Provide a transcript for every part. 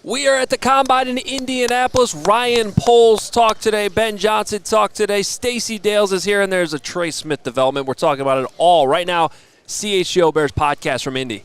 We are at the Combine in Indianapolis. Ryan Poles talked today. Ben Johnson talked today. Stacy Dales is here, and there's a Trey Smith development. We're talking about it all right now. CHGO Bears Podcast from Indy.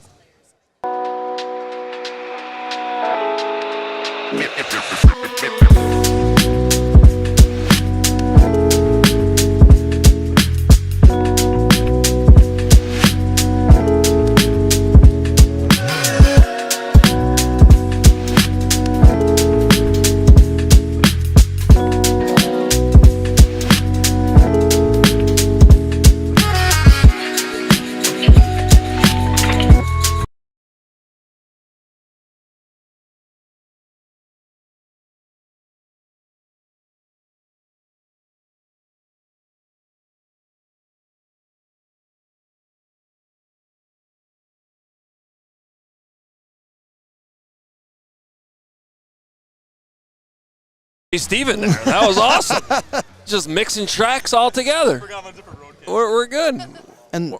Hey, Steven there. That was awesome. Just mixing tracks all together. We're good. And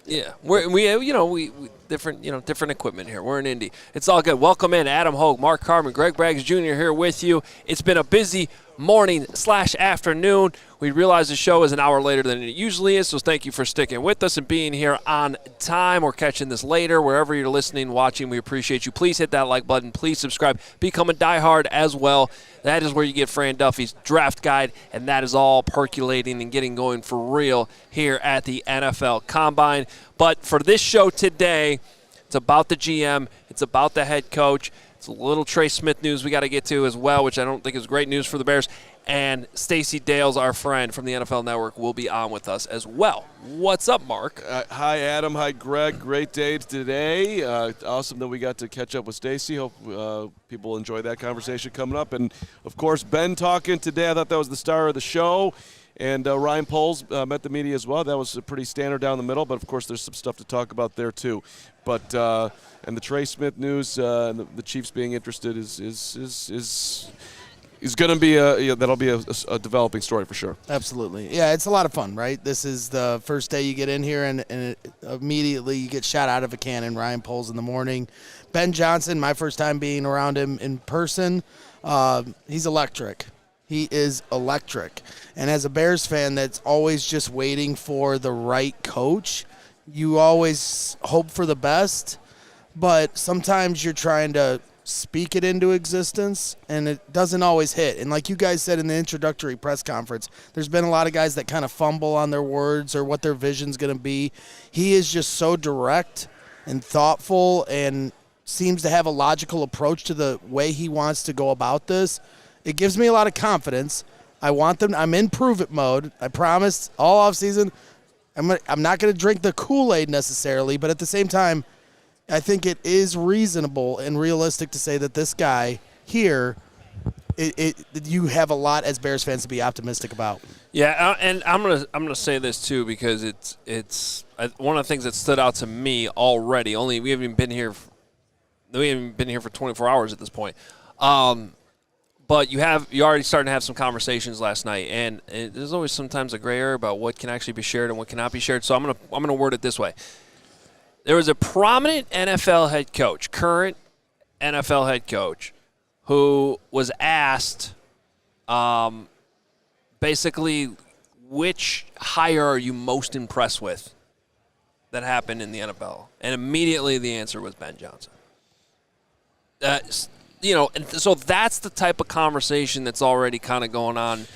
yeah, we different equipment here. We're in Indy. It's all good. Welcome in Adam Hoge, Mark Carman, Greg Braggs Jr. here with you. It's been a busy morning/afternoon. We realize the show is an hour later than it usually is, so thank you for sticking with us and being here on time. We're catching this later. Wherever you're listening, watching, we appreciate you. Please hit that like button. Please subscribe. Become a diehard as well. That is where you get Fran Duffy's draft guide, and that is all percolating and getting going for real here at the NFL Combine. But for this show today, it's about the GM. It's about the head coach. It's a little Trey Smith news we got to get to as well, which I don't think is great news for the Bears. And Stacy Dales, our friend from the NFL Network, will be on with us as well. What's up, Mark? Hi, Adam. Hi, Greg. Great day today. Awesome that we got to catch up with Stacy. Hope people enjoy that conversation coming up. And, of course, Ben talking today. I thought that was the star of the show. And Ryan Poles met the media as well. That was pretty standard down the middle, but, of course, there's some stuff to talk about there, too. But and the Trey Smith news, and the Chiefs being interested is going to be that'll be a developing story for sure. absolutely. Yeah, it's a lot of fun, right? This is the first day you get in here, and immediately you get shot out of a cannon. Ryan Poles in the morning. Ben Johnson, my first time being around him in person, he's electric. He is electric. And as a Bears fan that's always just waiting for the right coach, you always hope for the best, but sometimes you're trying to speak it into existence, and it doesn't always hit. And like you guys said in the introductory press conference, there's been a lot of guys that kind of fumble on their words or what their vision's going to be. He is just so direct and thoughtful and seems to have a logical approach to the way he wants to go about this. It gives me a lot of confidence. I'm in prove-it mode. I promised all offseason I'm not going to drink the Kool-Aid necessarily, but at the same time, I think it is reasonable and realistic to say that this guy here, you have a lot as Bears fans to be optimistic about. Yeah, and I'm gonna say this too because it's one of the things that stood out to me already. Only we haven't been here for 24 hours at this point. But you already starting to have some conversations last night, and there's always sometimes a gray area about what can actually be shared and what cannot be shared. So I'm gonna word it this way. There was a prominent NFL head coach, current NFL head coach, who was asked basically which hire are you most impressed with that happened in the NFL? And immediately the answer was Ben Johnson. And so that's the type of conversation that's already kind of going on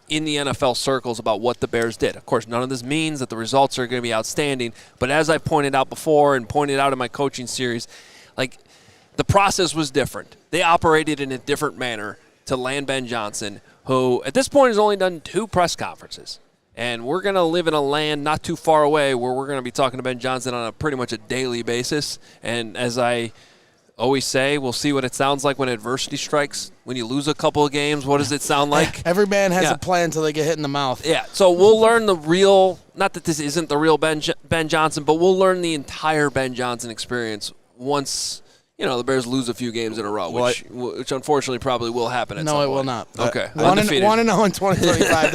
in the NFL circles about what the Bears did. Of course, none of this means that the results are going to be outstanding, but as I pointed out before and pointed out in my coaching series, like the process was different. They operated in a different manner to land Ben Johnson, who at this point has only done 2 press conferences. And we're going to live in a land not too far away where we're going to be talking to Ben Johnson on pretty much a daily basis. And as I always say, we'll see what it sounds like when adversity strikes. When you lose a couple of games, what does it sound like? Every man has a plan until they get hit in the mouth. Yeah, so we'll learn the real, not that this isn't the real Ben Johnson, but we'll learn the entire Ben Johnson experience once the Bears lose a few games in a row, which unfortunately probably will happen at some point. No, it will not. Okay. 1-0 in 2025,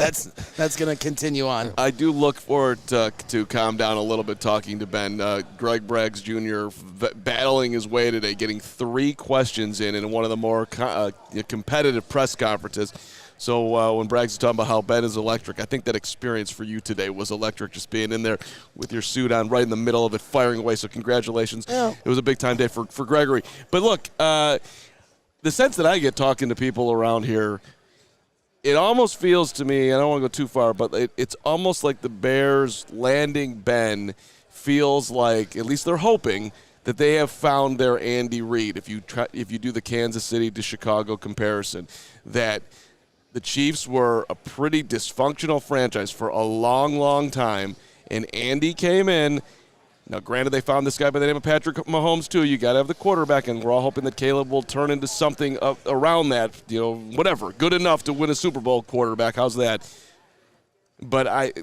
that's going to continue on. I do look forward to calm down a little bit talking to Ben. Greg Braggs Jr. Battling his way today, getting 3 questions in one of the more competitive press conferences. So when Braggs is talking about how Ben is electric, I think that experience for you today was electric, just being in there with your suit on right in the middle of it, firing away. So congratulations. Yeah. It was a big-time day for Gregory. But look, the sense that I get talking to people around here, it almost feels to me, I don't want to go too far, but it's almost like the Bears landing Ben feels like, at least they're hoping, that they have found their Andy Reid. If you do the Kansas City to Chicago comparison, that – the Chiefs were a pretty dysfunctional franchise for a long, long time, and Andy came in. Now, granted, they found this guy by the name of Patrick Mahomes, too. You got to have the quarterback, and we're all hoping that Caleb will turn into something around that, whatever, good enough to win a Super Bowl quarterback. How's that? But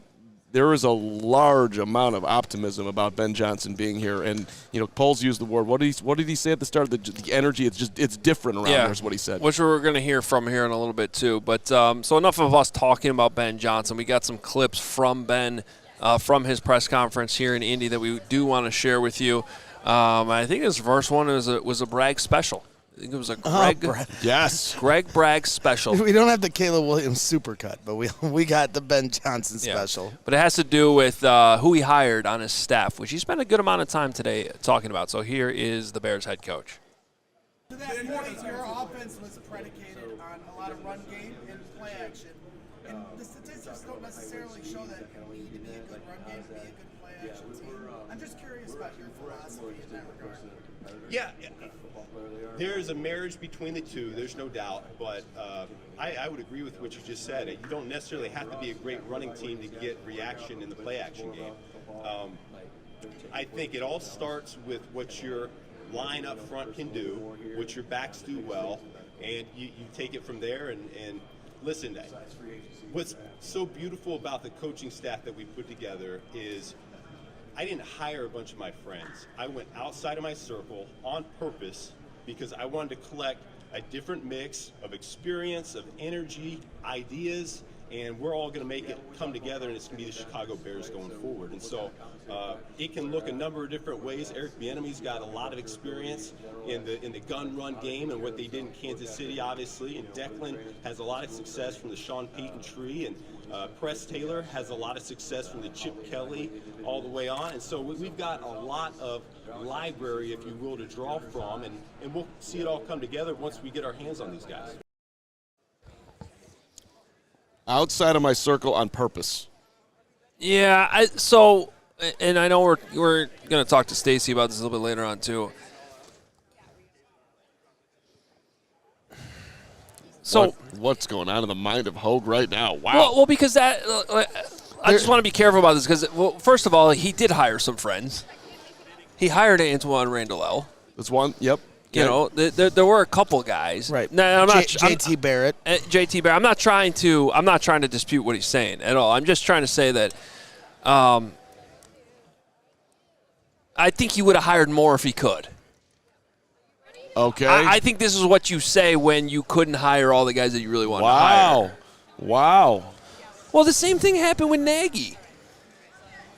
there is a large amount of optimism about Ben Johnson being here, and Poles used the word. What did he say at the start? The energy. It's different around here, is what he said. Which we're going to hear from here in a little bit too. But so enough of us talking about Ben Johnson. We got some clips from Ben from his press conference here in Indy that we do want to share with you. I think his first one was a Bragg special. I think it was a Greg Bragg special. We don't have the Caleb Williams supercut, but we got the Ben Johnson special. But it has to do with who he hired on his staff, which he spent a good amount of time today talking about. So here is the Bears head coach. To that point, your offense was predicated on a lot of run game and play action. And the statistics don't necessarily show that you need to be a good run game to be a good play action team. I'm just curious about your philosophy in that regard. Yeah. There is a marriage between the two, there's no doubt, but I would agree with what you just said. You don't necessarily have to be a great running team to get reaction in the play-action game. I think it all starts with what your line up front can do, what your backs do well, and you take it from there. And listen, what's so beautiful about the coaching staff that we put together is I didn't hire a bunch of my friends. I went outside of my circle on purpose because I wanted to collect a different mix of experience, of energy, ideas, and we're all going to make it come together, and it's going to be the Chicago Bears going forward. And so it can look a number of different ways. Eric Bieniemy's got a lot of experience in the gun run game and what they did in Kansas City, obviously, and Declan has a lot of success from the Sean Payton tree, and Press Taylor has a lot of success from the Chip Kelly all the way on. And so we've got a lot of library, if you will, to draw from, and we'll see it all come together once we get our hands on these guys. Outside of my circle on purpose. Yeah, and I know we're going to talk to Stacy about this a little bit later on too. So what's going on in the mind of Hoge right now? Wow. Well, because I just want to be careful about this because, well, first of all, he did hire some friends. He hired Antoine Randall. That's one. Yep. There were a couple guys. Right. Now, I'm not JT Barrett. JT Barrett. I'm not trying to dispute what he's saying at all. I'm just trying to say that I think he would have hired more if he could. Okay. I think this is what you say when you couldn't hire all the guys that you really wanted to hire. Wow. Well, the same thing happened with Nagy.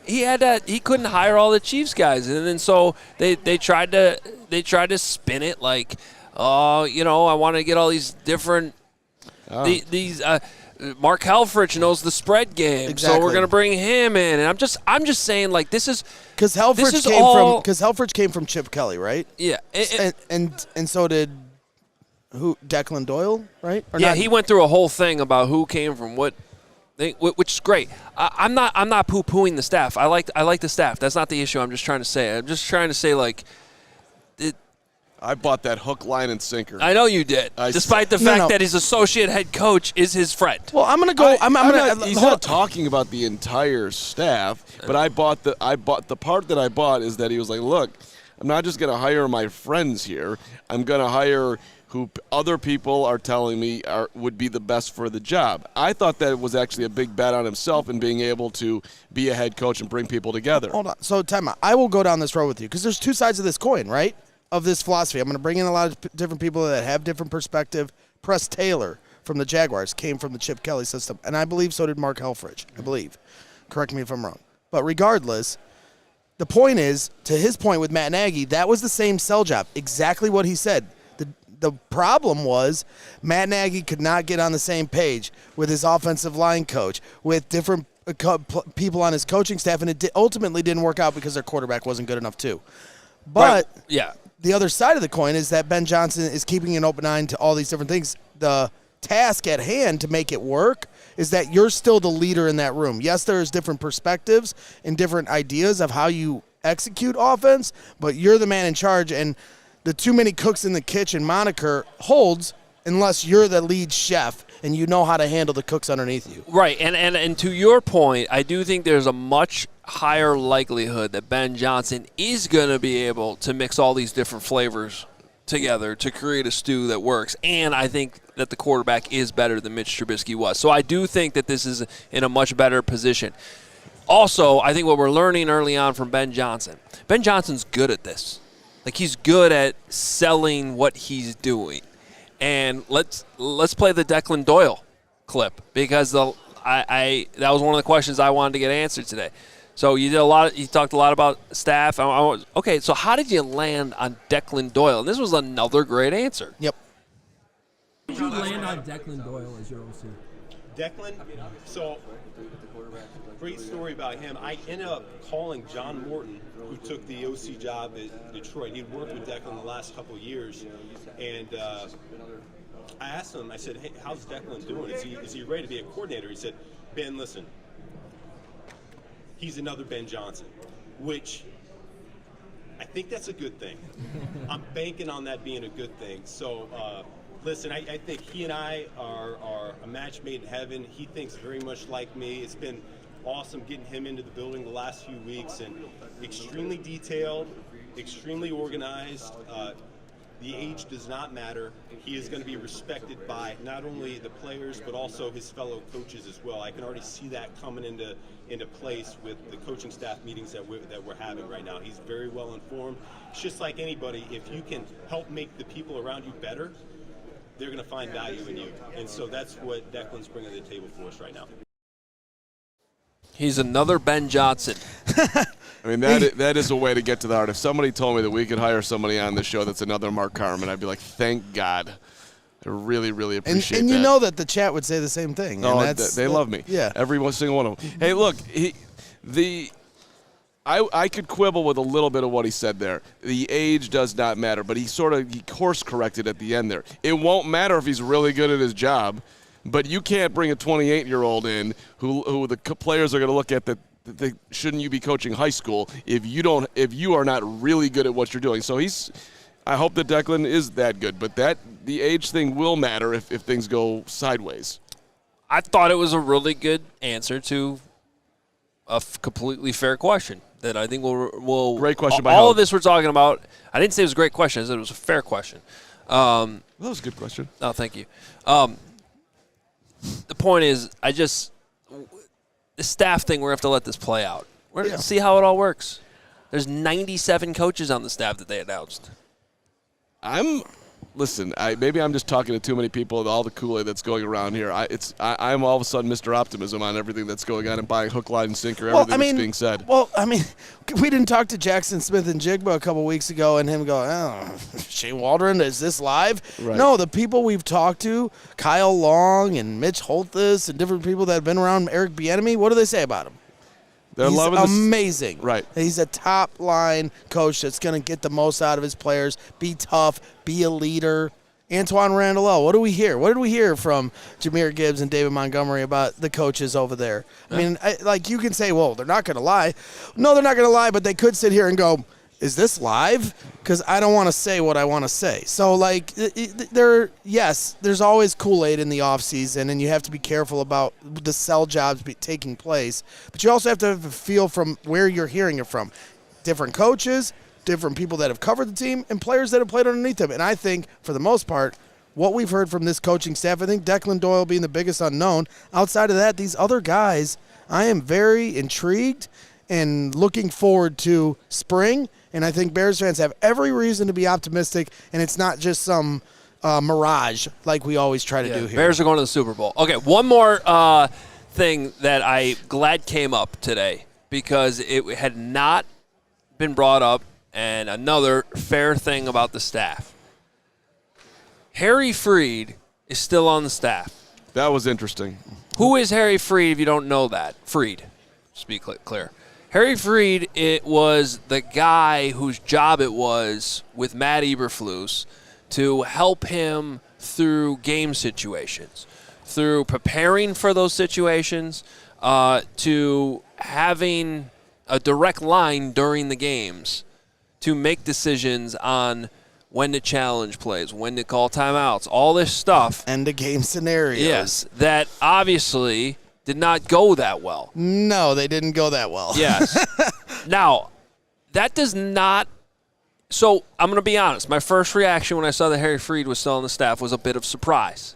He couldn't hire all the Chiefs guys, and then so they tried to spin it like, I want to get all these different these Mark Helfrich knows the spread game, so we're gonna bring him in, and I'm just saying like this is because Helfrich came from Chip Kelly, right? Yeah, and so did Declan Doyle, right? Or yeah, not? he went through a whole thing about who came from what. Which is great. I'm not poo-pooing the staff. I like the staff. That's not the issue. I'm just trying to say. I'm just trying to say like. I bought that hook, line, and sinker. I know you did, despite the fact that his associate head coach is his friend. Well, I'm gonna go. He's not talking about the entire staff, but I bought the part that I bought is that he was like, look, I'm not just gonna hire my friends here. I'm gonna hire who other people are telling me would be the best for the job. I thought that it was actually a big bet on himself and being able to be a head coach and bring people together. Hold on. So, time out. I will go down this road with you because there's two sides of this coin, right? of this philosophy. I'm going to bring in a lot of different people that have different perspective. Press Taylor from the Jaguars came from the Chip Kelly system, and I believe so did Mark Helfrich. I believe. Correct me if I'm wrong. But regardless, the point is, to his point with Matt Nagy, that was the same sell job. Exactly what he said. The problem was Matt Nagy could not get on the same page with his offensive line coach, with different people on his coaching staff, and it ultimately didn't work out because their quarterback wasn't good enough too. But the other side of the coin is that Ben Johnson is keeping an open eye to all these different things. The task at hand to make it work is that you're still the leader in that room. Yes, there's different perspectives and different ideas of how you execute offense, but you're the man in charge, and the too many cooks in the kitchen moniker holds unless you're the lead chef and you know how to handle the cooks underneath you. Right, and to your point, I do think there's a much higher likelihood that Ben Johnson is going to be able to mix all these different flavors together to create a stew that works. And I think that the quarterback is better than Mitch Trubisky was. So I do think that this is in a much better position. Also, I think what we're learning early on from Ben Johnson's good at this. Like, he's good at selling what he's doing. And let's play the Declan Doyle clip, because that was one of the questions I wanted to get answered today. So you talked a lot about staff. Okay, so how did you land on Declan Doyle? And this was another great answer. Yep. How did you land on Declan Doyle as your OC? Declan, so great story about him. I ended up calling John Morton, who took the OC job at Detroit. He'd worked with Declan the last couple of years, and I asked him, I said, hey, how's Declan doing? Is he ready to be a coordinator? He said, Ben, listen, he's another Ben Johnson, which I think that's a good thing. I'm banking on that being a good thing. So, listen, I think he and I are a match made in heaven. He thinks very much like me. It's been awesome getting him into the building the last few weeks, and extremely detailed, extremely organized. The age does not matter. He is going to be respected by not only the players but also his fellow coaches as well. I can already see that coming into place with the coaching staff meetings that we're having right now. He's very well informed. It's just like anybody, if you can help make the people around you better, they're going to find value in you. And so that's what Declan's bringing to the table for us right now. He's another Ben Johnson. I mean, that is a way to get to the heart. If somebody told me that we could hire somebody on the show that's another Mark Carman, I'd be like, thank God. I really, really appreciate and that. you know that the chat would say the same thing. No, and they love me. Yeah. Every single one of them. Hey, look, I could quibble with a little bit of what he said there. The age does not matter, but he course-corrected at the end there. It won't matter if he's really good at his job, but you can't bring a 28-year-old in who the players are going to look at that shouldn't you be coaching high school if you are not really good at what you're doing. So I hope that Declan is that good, but the age thing will matter if things go sideways. I thought it was a really good answer to a completely fair question that I think will great question by all Hoge. of this we're talking about. I didn't say it was a great question. I said it was a fair question. That was a good question. Oh, thank you. The point is, the staff thing, we're going to have to let this play out. We're going to see how it all works. There's 97 coaches on the staff that they announced. Listen, maybe I'm just talking to too many people with all the Kool-Aid that's going around here. I'm all of a sudden Mr. Optimism on everything that's going on and buying hook, line, and sinker, everything that's being said. Well, I mean, we didn't talk to Jackson Smith and Jigba a couple weeks ago and him go, oh, Shane Waldron, is this live? Right. No, the people we've talked to, Kyle Long and Mitch Holthus and different people that have been around, Eric Bieniemy, what do they say about him? They're He's loving this. amazing. Right. He's a top-line coach that's going to get the most out of his players, be tough, be a leader. Antoine Randall, what do we hear? What did we hear from Jahmyr Gibbs and David Montgomery about the coaches over there? I mean, you can say, well, they're not going to lie. No, they're not going to lie, but they could sit here and go, is this live? Because I don't want to say what I want to say. So, there's always Kool-Aid in the offseason, and you have to be careful about the sell jobs taking place. But you also have to have a feel from where you're hearing it from. Different coaches, different people that have covered the team, and players that have played underneath them. And I think, for the most part, what we've heard from this coaching staff, I think Declan Doyle being the biggest unknown. Outside of that, these other guys, I am very intrigued and looking forward to spring And I think Bears fans have every reason to be optimistic, and it's not just some mirage like we always try to do here. Bears are going to the Super Bowl. Okay, one more thing that I glad came up today because it had not been brought up, and another fair thing about the staff. Harry Freed is still on the staff. That was interesting. Who is Harry Freed if you don't know that? Freed, just be clear. Harry Freed, it was the guy whose job it was with Matt Eberflus to help him through game situations, through preparing for those situations, to having a direct line during the games to make decisions on when to challenge plays, when to call timeouts, all this stuff. End of game scenarios. Yes, that obviously did not go that well. No, they didn't go that well. Yes. Now, that does not – so I'm going to be honest. My first reaction when I saw that Harry Freed was still on the staff was a bit of surprise.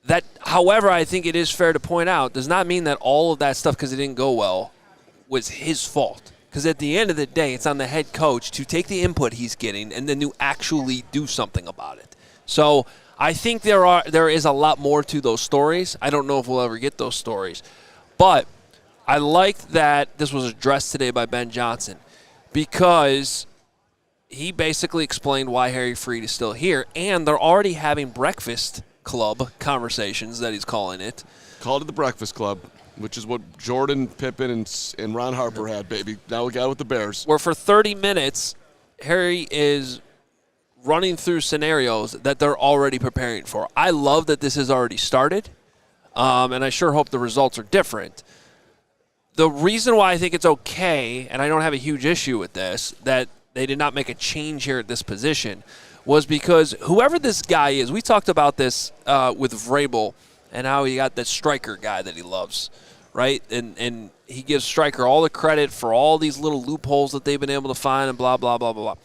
That, however, I think it is fair to point out, does not mean that all of that stuff, because it didn't go well, was his fault. Because at the end of the day, it's on the head coach to take the input he's getting and then to actually do something about it. So I think there is a lot more to those stories. I don't know if we'll ever get those stories. But I like that this was addressed today by Ben Johnson because he basically explained why Harry Freed is still here, and they're already having breakfast club conversations that he's calling it. Called it the Breakfast Club, which is what Jordan, Pippen, and Ron Harper had, baby. Now we got it with the Bears. Where for 30 minutes, Harry is running through scenarios that they're already preparing for. I love that this has already started, and I sure hope the results are different. The reason why I think it's okay, and I don't have a huge issue with this, that they did not make a change here at this position, was because whoever this guy is, we talked about this with Vrabel and how he got that striker guy that he loves, right? And he gives Stryker all the credit for all these little loopholes that they've been able to find and blah, blah, blah, blah, blah.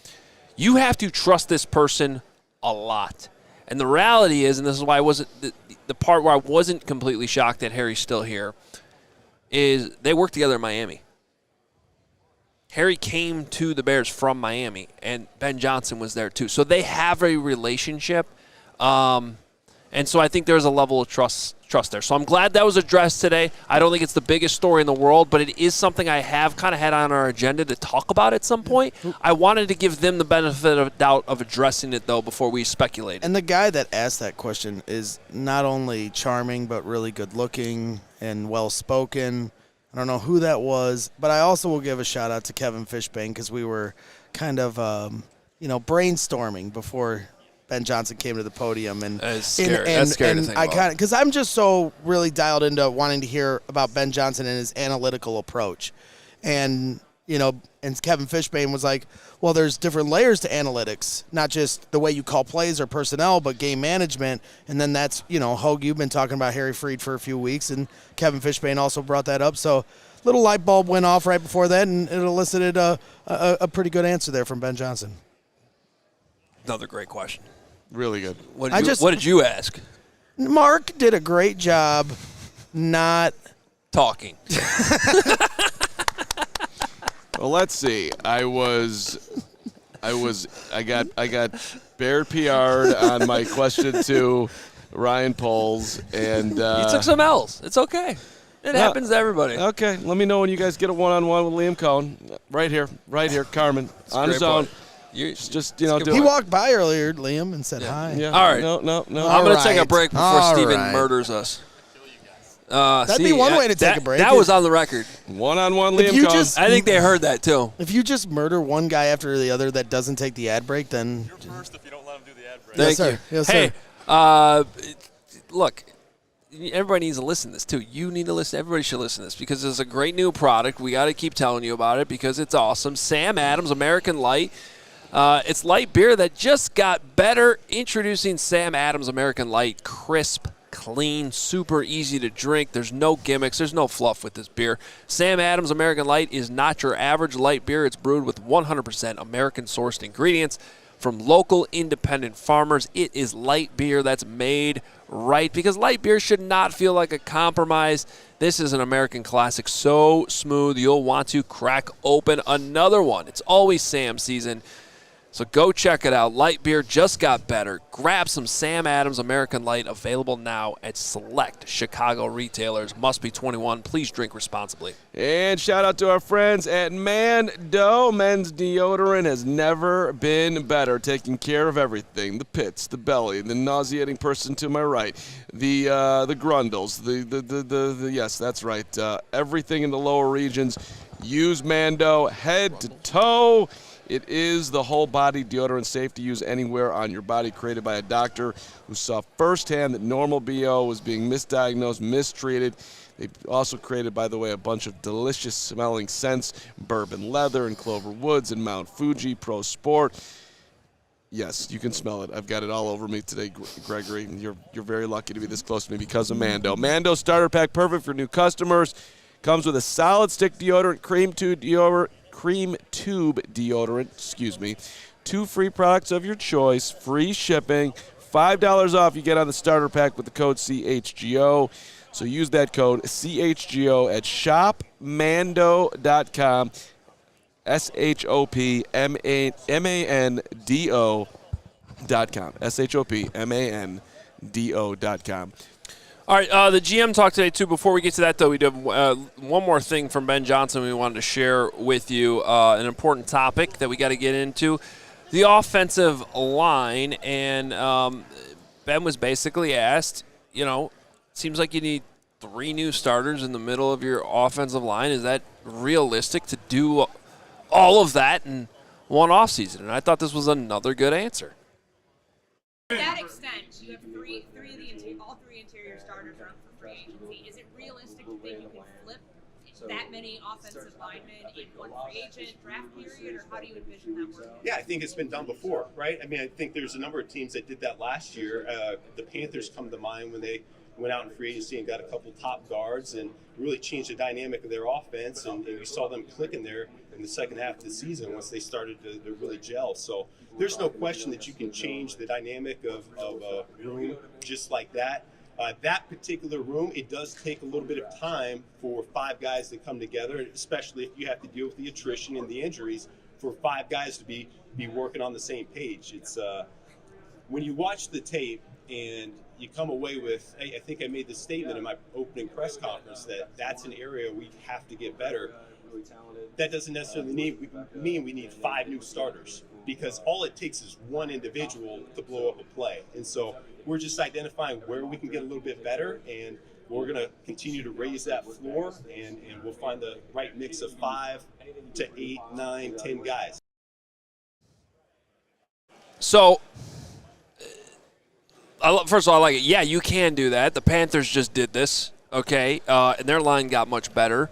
You have to trust this person a lot. And the reality is, and this is why I wasn't the part where I wasn't completely shocked that Harry's still here, is they worked together in Miami. Harry came to the Bears from Miami, and Ben Johnson was there too. So they have a relationship. And so I think there's a level of trust there. So I'm glad that was addressed today. I don't think it's the biggest story in the world, but it is something I have kind of had on our agenda to talk about at some point. I wanted to give them the benefit of doubt of addressing it, though, before we speculate. And the guy that asked that question is not only charming, but really good-looking and well-spoken. I don't know who that was, but I also will give a shout-out to Kevin Fishbane because we were kind of, brainstorming before Ben Johnson came to the podium, and that's scary. That's scary to think about. Because I'm just so really dialed into wanting to hear about Ben Johnson and his analytical approach, and Kevin Fishbane was like, well, there's different layers to analytics, not just the way you call plays or personnel, but game management, and then that's Hoge, you've been talking about Harry Freed for a few weeks, and Kevin Fishbane also brought that up, so little light bulb went off right before that, and it elicited a pretty good answer there from Ben Johnson. Another great question. Really good. What did you ask? Mark did a great job not talking. Well, let's see. I got Bear PR'd on my question to Ryan Poles, and you took some L's. It's okay. It happens to everybody. Okay, let me know when you guys get a one-on-one with Liam Cohn. Right here, Carman, on his own. Just do he walked by earlier, Liam, and said hi. Yeah. All right. No. I'm going to take a break before Steven murders us. That'd be one way to take a break. That was on the record. One-on-one Liam Cohn. I think they heard that, too. If you just murder one guy after the other that doesn't take the ad break, then You're first if you don't let him do the ad break. Thank you. Yes, hey, sir. Look, everybody needs to listen to this, too. You need to listen. Everybody should listen to this because it's a great new product. We got to keep telling you about it because it's awesome. Sam Adams American Light. It's light beer that just got better. Introducing Sam Adams American Light. Crisp, clean, super easy to drink. There's no gimmicks. There's no fluff with this beer. Sam Adams American Light is not your average light beer. It's brewed with 100% American-sourced ingredients. from local independent farmers. It is light beer that's made right, because light beer should not feel like a compromise. This is an American classic, so smooth you'll want to crack open another one. It's always Sam season, so go check it out. Light beer just got better. Grab some Sam Adams American Light, available now at select Chicago retailers. Must be 21. Please drink responsibly. And shout out to our friends at Mando. Men's deodorant has never been better, taking care of everything: the pits, the belly, the nauseating person to my right, the grundles, the yes, that's right, everything in the lower regions. Use Mando head to toe. It is the whole body deodorant, safe to use anywhere on your body, created by a doctor who saw firsthand that normal BO was being misdiagnosed, mistreated. They also created, by the way, a bunch of delicious smelling scents: bourbon leather and clover woods and Mount Fuji Pro Sport. Yes, you can smell it. I've got it all over me today, Gregory. You're very lucky to be this close to me because of Mando. Mando starter pack, perfect for new customers. Comes with a solid stick deodorant, cream tube deodorant, 2 free products of your choice, free shipping, $5 off you get on the starter pack with the code CHGO. So use that code CHGO at shopmando.com, shopmando.com, shopmando.com. All right, the GM talked today, too. Before we get to that, though, we do have one more thing from Ben Johnson we wanted to share with you, an important topic that we got to get into, the offensive line. And Ben was basically asked, it seems like you need 3 new starters in the middle of your offensive line. Is that realistic to do all of that in one offseason? And I thought this was another good answer. To that extent, you have all three interior starters are up for free agency. Is it realistic to think you can flip that many offensive linemen in one free agent draft period, or how do you envision that working? Yeah, I think it's been done before, right? I mean, I think there's a number of teams that did that last year. The Panthers come to mind when they went out in free agency and got a couple top guards and really changed the dynamic of their offense, and we saw them clicking there in the second half of the season once they started to really gel. So there's no question that you can change the dynamic of a room just like that. That particular room, it does take a little bit of time for 5 guys to come together, especially if you have to deal with the attrition and the injuries, for 5 guys to be working on the same page. It's when you watch the tape and you come away with, I think I made the statement in my opening press conference that that's an area we have to get better. That doesn't necessarily mean we need 5 new starters, because all it takes is one individual to blow up a play. And so we're just identifying where we can get a little bit better, and we're going to continue to raise that floor, and we'll find the right mix of 5 to 8, 9, 10 guys. So, first of all, I like it. Yeah, you can do that. The Panthers just did this, okay, and their line got much better.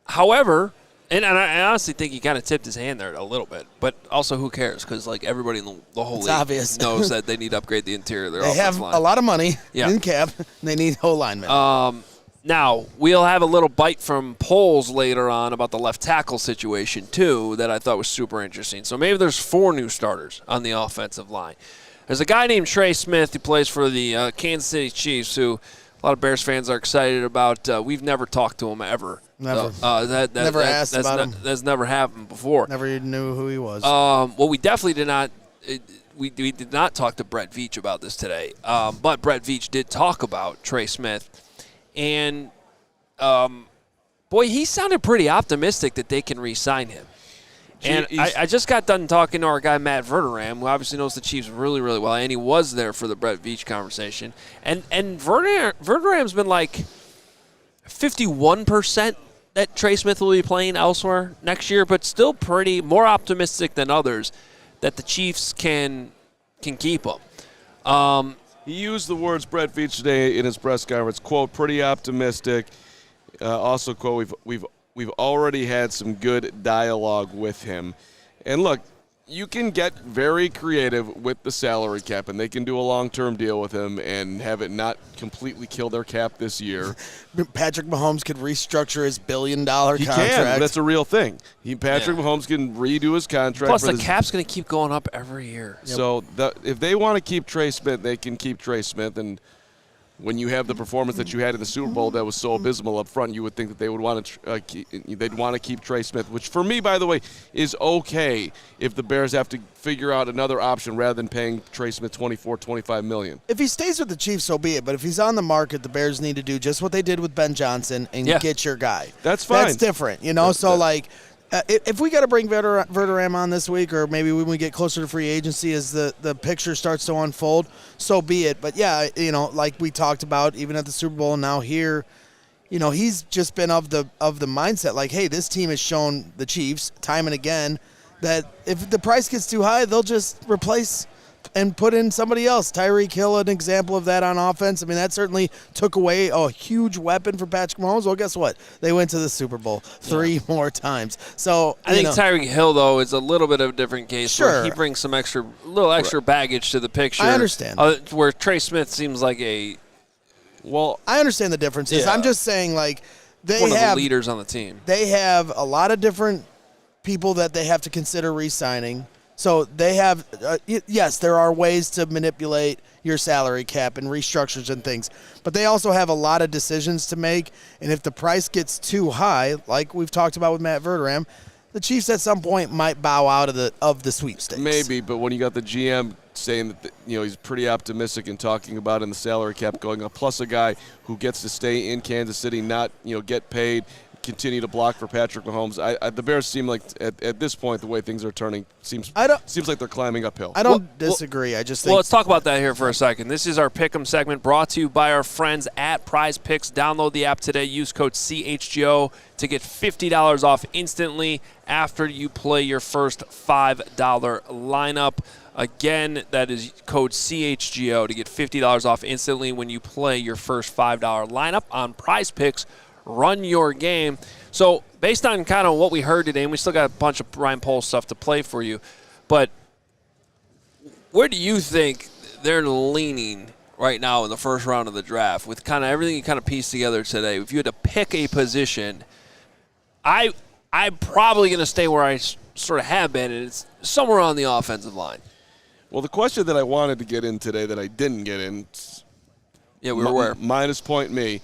However, and I honestly think he kind of tipped his hand there a little bit, but also who cares? Because everybody in the whole league knows that they need to upgrade the interior of their offensive line. They have a lot of money in cap. They need whole linemen. Now, we'll have a little bite from Poles later on about the left tackle situation, too, that I thought was super interesting. So maybe there's 4 new starters on the offensive line. There's a guy named Trey Smith who plays for the Kansas City Chiefs, who a lot of Bears fans are excited about. We've never talked to him ever. Never. Never asked about him. That's never happened before. Never even knew who he was. Well, we definitely did not. We did not talk to Brett Veach about this today. But Brett Veach did talk about Trey Smith, and boy, he sounded pretty optimistic that they can re-sign him. And I just got done talking to our guy Matt Verderam, who obviously knows the Chiefs really, really well, and he was there for the Brett Veach conversation. And Verderam's been like 51% that Trey Smith will be playing elsewhere next year, but still pretty more optimistic than others that the Chiefs can keep him. He used the words, Brett Veach, today in his press conference, quote, pretty optimistic. Also, quote, we've already had some good dialogue with him. And look, you can get very creative with the salary cap, and they can do a long-term deal with him and have it not completely kill their cap this year. Patrick Mahomes could restructure his billion-dollar He contract. can. That's a real thing. Patrick Mahomes can redo his contract. Plus, the cap's going to keep going up every year. So if they want to keep Trey Smith, they can keep Trey Smith. And when you have the performance that you had in the Super Bowl that was so abysmal up front, you would think that they would want to they'd want to keep Trey Smith, which for me, by the way, is okay if the Bears have to figure out another option rather than paying Trey Smith $24-25 million. If he stays with the Chiefs, so be it. But if he's on the market, the Bears need to do just what they did with Ben Johnson and get your guy. That's fine. That's different, you know. If we got to bring Verderam on this week, or maybe when we get closer to free agency as the picture starts to unfold, so be it. But, yeah, you know, like we talked about even at the Super Bowl and now here, you know, he's just been of the mindset like, hey, this team has shown the Chiefs time and again that if the price gets too high, they'll just replace and put in somebody else. Tyreek Hill, an example of that on offense. I mean, that certainly took away a huge weapon for Patrick Mahomes. Well, guess what? They went to the Super Bowl 3 more times. So I think Tyreek Hill, though, is a little bit of a different case. Sure. Where he brings some extra baggage to the picture. I understand. Where Trey Smith seems like I understand the differences. I'm just saying, like, one of the leaders on the team. They have a lot of different people that they have to consider re-signing. So they have, yes, there are ways to manipulate your salary cap and restructures and things, but they also have a lot of decisions to make. And if the price gets too high, like we've talked about with Matt Verderam, the Chiefs at some point might bow out of the sweepstakes. Maybe, but when you got the GM saying that he's pretty optimistic and talking about in the salary cap going up, plus a guy who gets to stay in Kansas City, not get paid, continue to block for Patrick Mahomes. The Bears seem like at this point the way things are turning seems like they're climbing uphill. I don't disagree. I just think. Well, let's talk about that here for a second. This is our Pick'em segment brought to you by our friends at Prize Picks. Download the app today. Use code CHGO to get $50 off instantly after you play your first $5 lineup. Again, that is code CHGO to get $50 off instantly when you play your first $5 lineup on Prize Picks. Run your game. So based on kind of what we heard today, and we still got a bunch of Ryan Poles stuff to play for you, but where do you think they're leaning right now in the first round of the draft with kind of everything you kind of pieced together today? If you had to pick a position, I'm probably going to stay where I sort of have been, and it's somewhere on the offensive line. Well, the question that I wanted to get in today that I didn't get in, minus point me,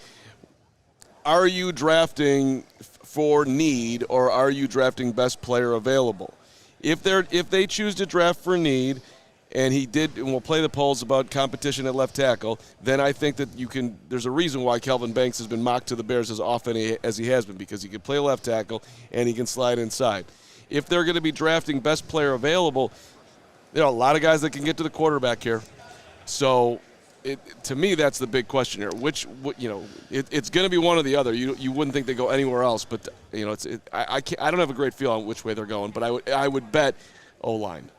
are you drafting for need or are you drafting best player available? If they choose to draft for need, and we'll play the polls about competition at left tackle, then I think that there's a reason why Kelvin Banks has been mocked to the Bears as often as he has been, because he can play left tackle and he can slide inside. If they're going to be drafting best player available, there are a lot of guys that can get to the quarterback here. So to me, that's the big question here. It's going to be one or the other. You wouldn't think they go anywhere else, but I don't have a great feel on which way they're going. But I would bet O-line.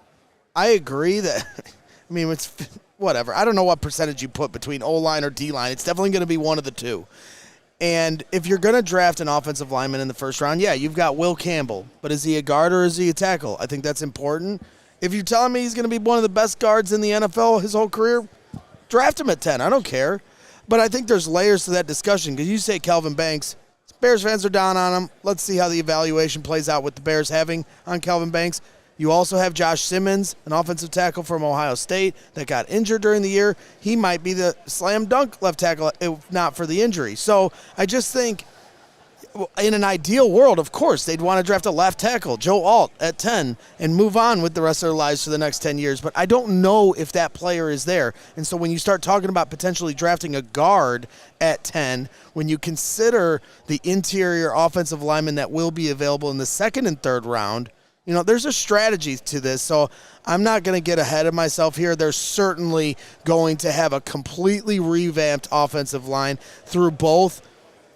I agree that. I mean, it's whatever. I don't know what percentage you put between O-line or D-line. It's definitely going to be one of the two. And if you're going to draft an offensive lineman in the first round, yeah, you've got Will Campbell. But is he a guard or is he a tackle? I think that's important. If you're telling me he's going to be one of the best guards in the NFL his whole career, draft him at 10. I don't care. But I think there's layers to that discussion, because you say Kelvin Banks. Bears fans are down on him. Let's see how the evaluation plays out with the Bears having on Kelvin Banks. You also have Josh Simmons, an offensive tackle from Ohio State that got injured during the year. He might be the slam dunk left tackle if not for the injury. So I just think in an ideal world, of course, they'd want to draft a left tackle, Joe Alt, at 10 and move on with the rest of their lives for the next 10 years. But I don't know if that player is there. And so when you start talking about potentially drafting a guard at 10, when you consider the interior offensive lineman that will be available in the second and third round, there's a strategy to this. So I'm not going to get ahead of myself here. They're certainly going to have a completely revamped offensive line through both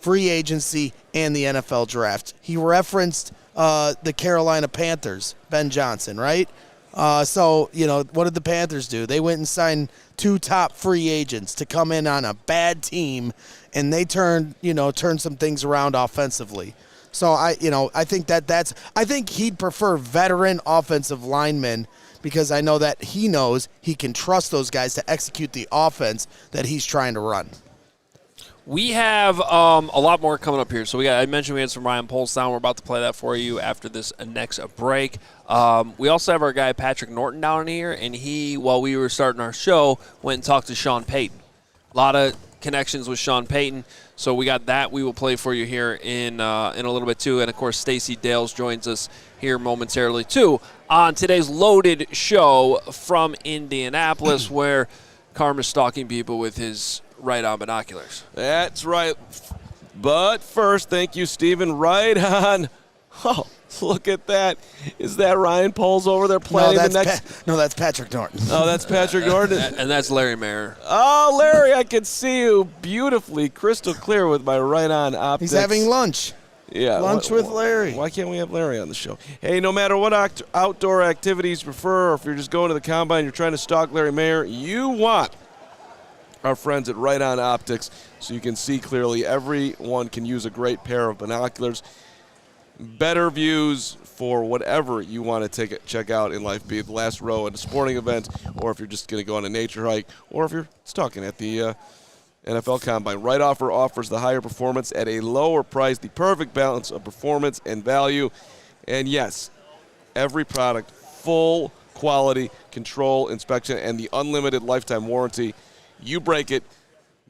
free agency and the NFL draft. He referenced the Carolina Panthers, Ben Johnson, right? So what did the Panthers do? They went and signed 2 top free agents to come in on a bad team, and they turned some things around offensively. So I think he'd prefer veteran offensive linemen because I know that he knows he can trust those guys to execute the offense that he's trying to run. We have a lot more coming up here. So I mentioned we had some Ryan Poles down. We're about to play that for you after this next break. We also have our guy Patrick Norton down here, and he, while we were starting our show, went and talked to Sean Payton. A lot of connections with Sean Payton. So we got that. We will play for you here in a little bit too. And of course, Stacy Dales joins us here momentarily too on today's loaded show from Indianapolis, where Carman's stalking people with his right-on binoculars. That's right. But first, thank you, Stephen. Right on. Oh, look at that. Is that Ryan Poles over there planning the next? No, that's Patrick Norton. Oh, that's Patrick Norton. And that's Larry Mayer. Oh, Larry, I can see you beautifully, crystal clear with my right-on optics. He's having lunch. Yeah, lunch with Larry. Why can't we have Larry on the show? Hey, no matter what outdoor activities you prefer, or if you're just going to the combine, you're trying to stalk Larry Mayer, you want our friends at Right On Optics so you can see clearly. Everyone can use a great pair of binoculars. Better views for whatever you want to check out in life, be it the last row at a sporting event, or if you're just going to go on a nature hike, or if you're stalking at the NFL Combine. Right Offer offers the higher performance at a lower price, the perfect balance of performance and value. And yes, every product, full quality control inspection and the unlimited lifetime warranty. You break it,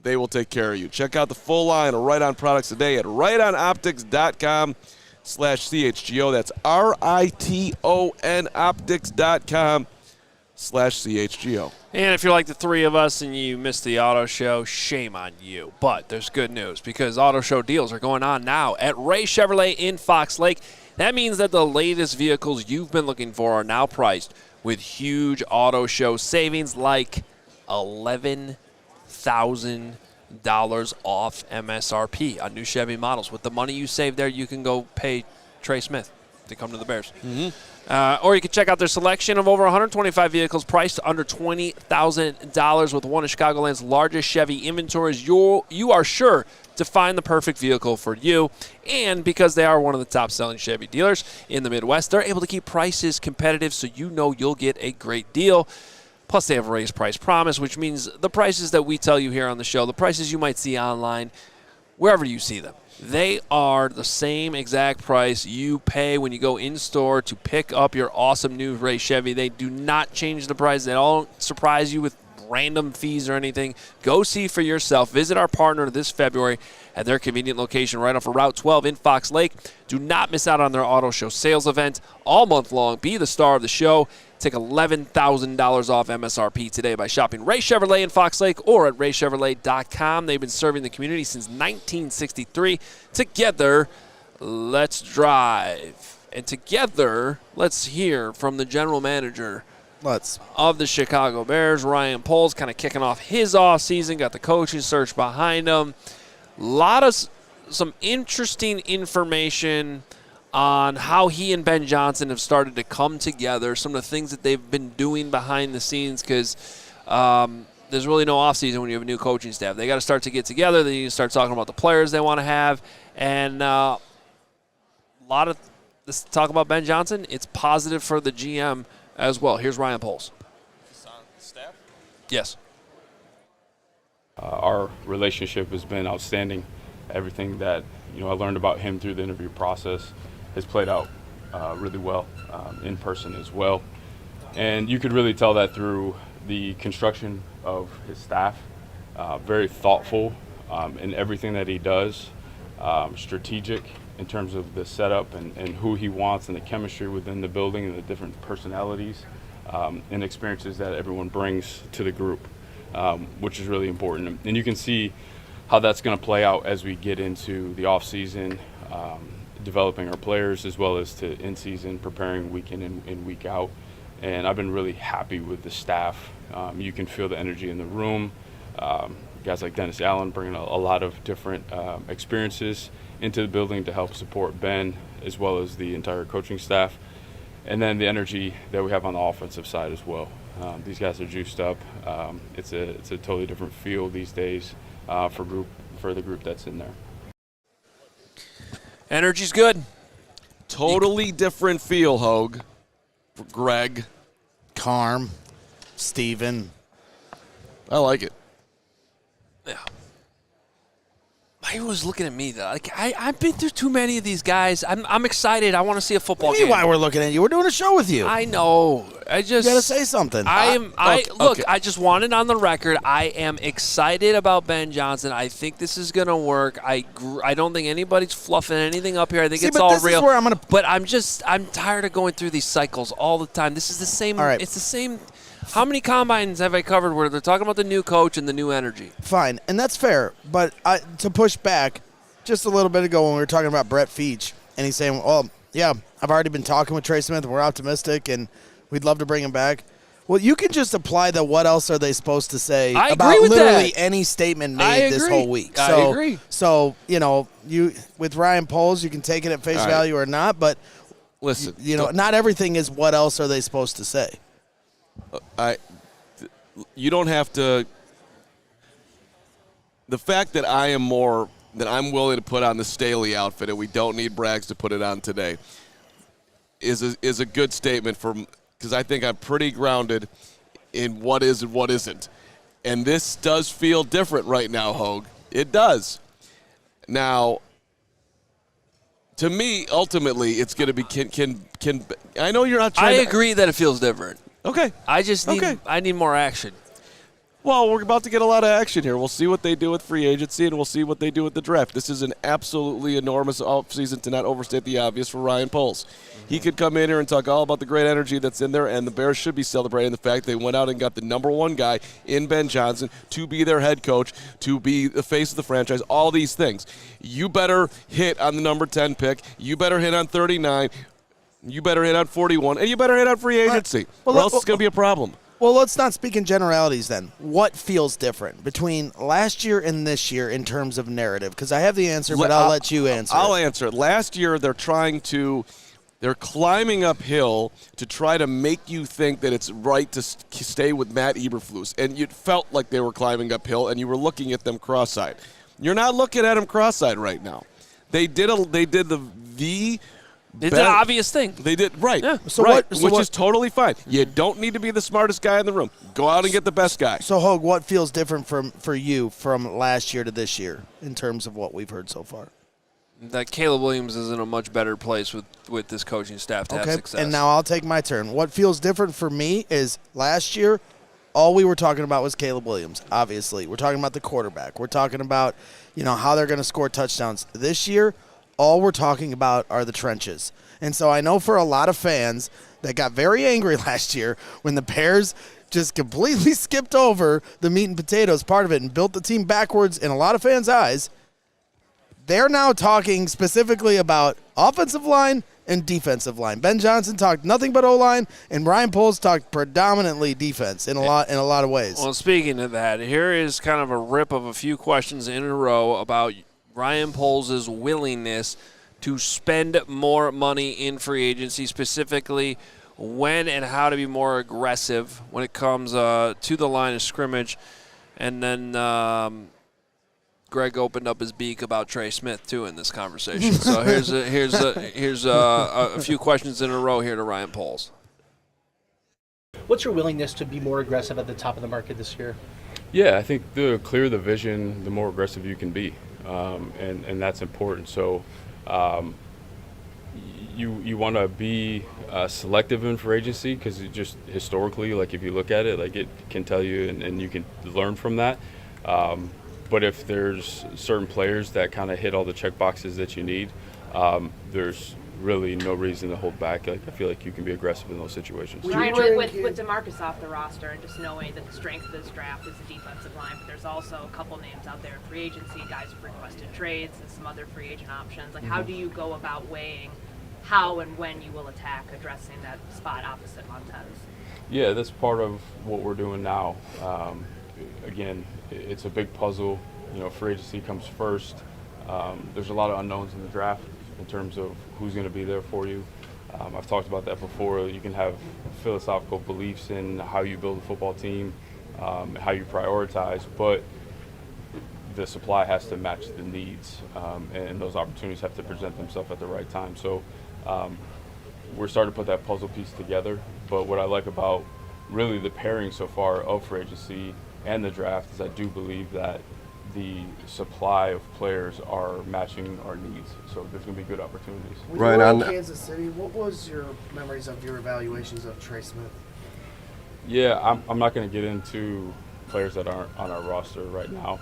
they will take care of you. Check out the full line of Right On products today at rightonoptics.com/CHGO. That's RITON optics.com/CHGO. And if you're like the three of us and you missed the auto show, shame on you. But there's good news because auto show deals are going on now at Ray Chevrolet in Fox Lake. That means that the latest vehicles you've been looking for are now priced with huge auto show savings like $11,000 off MSRP on new Chevy models. With the money you save there, you can go pay Trey Smith to come to the Bears. Or you can check out their selection of over 125 vehicles priced under $20,000 with one of Chicagoland's largest Chevy inventories. You are sure to find the perfect vehicle for you. And because they are one of the top-selling Chevy dealers in the Midwest, they're able to keep prices competitive so you know you'll get a great deal. Plus, they have a raised price promise, which means the prices that we tell you here on the show, the prices you might see online, wherever you see them, they are the same exact price you pay when you go in-store to pick up your awesome new Ray Chevy. They do not change the price. They don't surprise you with random fees or anything. Go see for yourself. Visit our partner this February at their convenient location right off of Route 12 in Fox Lake. Do not miss out on their auto show sales event all month long. Be the star of the show. Take $11,000 off MSRP today by shopping Ray Chevrolet in Fox Lake or at raychevrolet.com. They've been serving the community since 1963. Together, let's drive. And together, let's hear from the general manager of the Chicago Bears, Ryan Poles, kind of kicking off his offseason, got the coaching search behind him. A lot of some interesting information on how he and Ben Johnson have started to come together, some of the things that they've been doing behind the scenes, because there's really no offseason when you have a new coaching staff. They got to start to get together. They need to start talking about the players they want to have. And a lot of this talk about Ben Johnson, it's positive for the GM as well. Here's Ryan Poles. Is on staff? Yes. Our relationship has been outstanding. Everything that I learned about him through the interview process has played out really well in person as well. And you could really tell that through the construction of his staff. Very thoughtful in everything that he does, strategic in terms of the setup and who he wants and the chemistry within the building and the different personalities and experiences that everyone brings to the group, which is really important. And you can see how that's going to play out as we get into the offseason, developing our players as well as to in-season, preparing week in and week out. And I've been really happy with the staff. You can feel the energy in the room. Guys like Dennis Allen bringing a lot of different experiences into the building to help support Ben as well as the entire coaching staff. And then the energy that we have on the offensive side as well. These guys are juiced up. It's a totally different feel these days for the group that's in there. Energy's good. Totally different feel, Hoge. Greg. Carm, Steven. I like it. Yeah. He was looking at me though. Like I've been through too many of these guys. I'm excited. I want to see a football game. Why we're looking at you? We're doing a show with you. I know. You gotta say something. Look. I just want it on the record. I am excited about Ben Johnson. I think this is gonna work. I don't think anybody's fluffing anything up here. I think it's all real. Is where I'm But I'm tired of going through these cycles all the time. This is the same. All right. It's the same. How many combines have I covered where they're talking about the new coach and the new energy? Fine, and that's fair. But to push back, just a little bit ago when we were talking about Brett Veach, and he's saying, well, yeah, I've already been talking with Trey Smith, and we're optimistic, and we'd love to bring him back. Well, you can just apply the what else are they supposed to say about literally any statement made this whole week. I agree. So, you with Ryan Poles, you can take it at face value or not, but listen, not everything is what else are they supposed to say. You don't have to. The fact that I'm willing to put on the Staley outfit and we don't need Braggs to put it on today is a good statement because I think I'm pretty grounded in what is and what isn't. And this does feel different right now, Hoge. It does. Now, to me, ultimately, it's going to be can I know you're not trying I agree that it feels different. Okay. I need more action. Well, we're about to get a lot of action here. We'll see what they do with free agency, and we'll see what they do with the draft. This is an absolutely enormous offseason, to not overstate the obvious, for Ryan Poles. He could come in here and talk all about the great energy that's in there, and the Bears should be celebrating the fact they went out and got the number one guy in Ben Johnson to be their head coach, to be the face of the franchise, all these things. You better hit on the number 10 pick. You better hit on 39. You better hit on 41, and you better hit on free agency, or else it's going to be a problem. Well, let's not speak in generalities then. What feels different between last year and this year in terms of narrative? Because I have the answer, but I'll let you answer. I'll answer it. Last year, they're climbing uphill to try to make you think that it's right to stay with Matt Eberflus, and you felt like they were climbing uphill, and you were looking at them cross-eyed. You're not looking at them cross-eyed right now. They did It's an obvious thing. They did, right. Yeah. Which is totally fine. You don't need to be the smartest guy in the room. Go out and get the best guy. So, Hoge, what feels different for you from last year to this year in terms of what we've heard so far? That Caleb Williams is in a much better place with this coaching staff to have success. And now I'll take my turn. What feels different for me is last year, all we were talking about was Caleb Williams, obviously. We're talking about the quarterback. We're talking about, how they're going to score touchdowns. This year, all we're talking about are the trenches. And so I know for a lot of fans that got very angry last year when the Bears just completely skipped over the meat and potatoes part of it and built the team backwards in a lot of fans' eyes, they're now talking specifically about offensive line and defensive line. Ben Johnson talked nothing but O-line, and Ryan Poles talked predominantly defense in a lot of ways. Well, speaking of that, here is kind of a rip of a few questions in a row about Ryan Poles' willingness to spend more money in free agency, specifically when and how to be more aggressive when it comes to the line of scrimmage. And then Greg opened up his beak about Trey Smith too in this conversation. So here's a few questions in a row here to Ryan Poles. What's your willingness to be more aggressive at the top of the market this year? Yeah, I think the clearer the vision, the more aggressive you can be. And that's important. So you want to be selective in free agency because it just historically, like if you look at it, like it can tell you and you can learn from that. But if there's certain players that kind of hit all the check boxes that you need, there's really no reason to hold back. Like I feel like you can be aggressive in those situations. Ryan, with DeMarcus off the roster and just knowing that the strength of this draft is the defensive line, but there's also a couple names out there in free agency, guys who've requested trades and some other free agent options. Like, how do you go about weighing how and when you will attack addressing that spot opposite Montez? Yeah, that's part of what we're doing now. Again, it's a big puzzle. Free agency comes first. There's a lot of unknowns in the draft in terms of who's going to be there for you. I've talked about that before. You can have philosophical beliefs in how you build a football team, how you prioritize, but the supply has to match the needs, and those opportunities have to present themselves at the right time. So we're starting to put that puzzle piece together. But what I like about really the pairing so far of free agency and the draft is I do believe that the supply of players are matching our needs. So there's going to be good opportunities. When you were in Kansas City, what was your memories of your evaluations of Trey Smith? Yeah, I'm not going to get into players that aren't on our roster right now,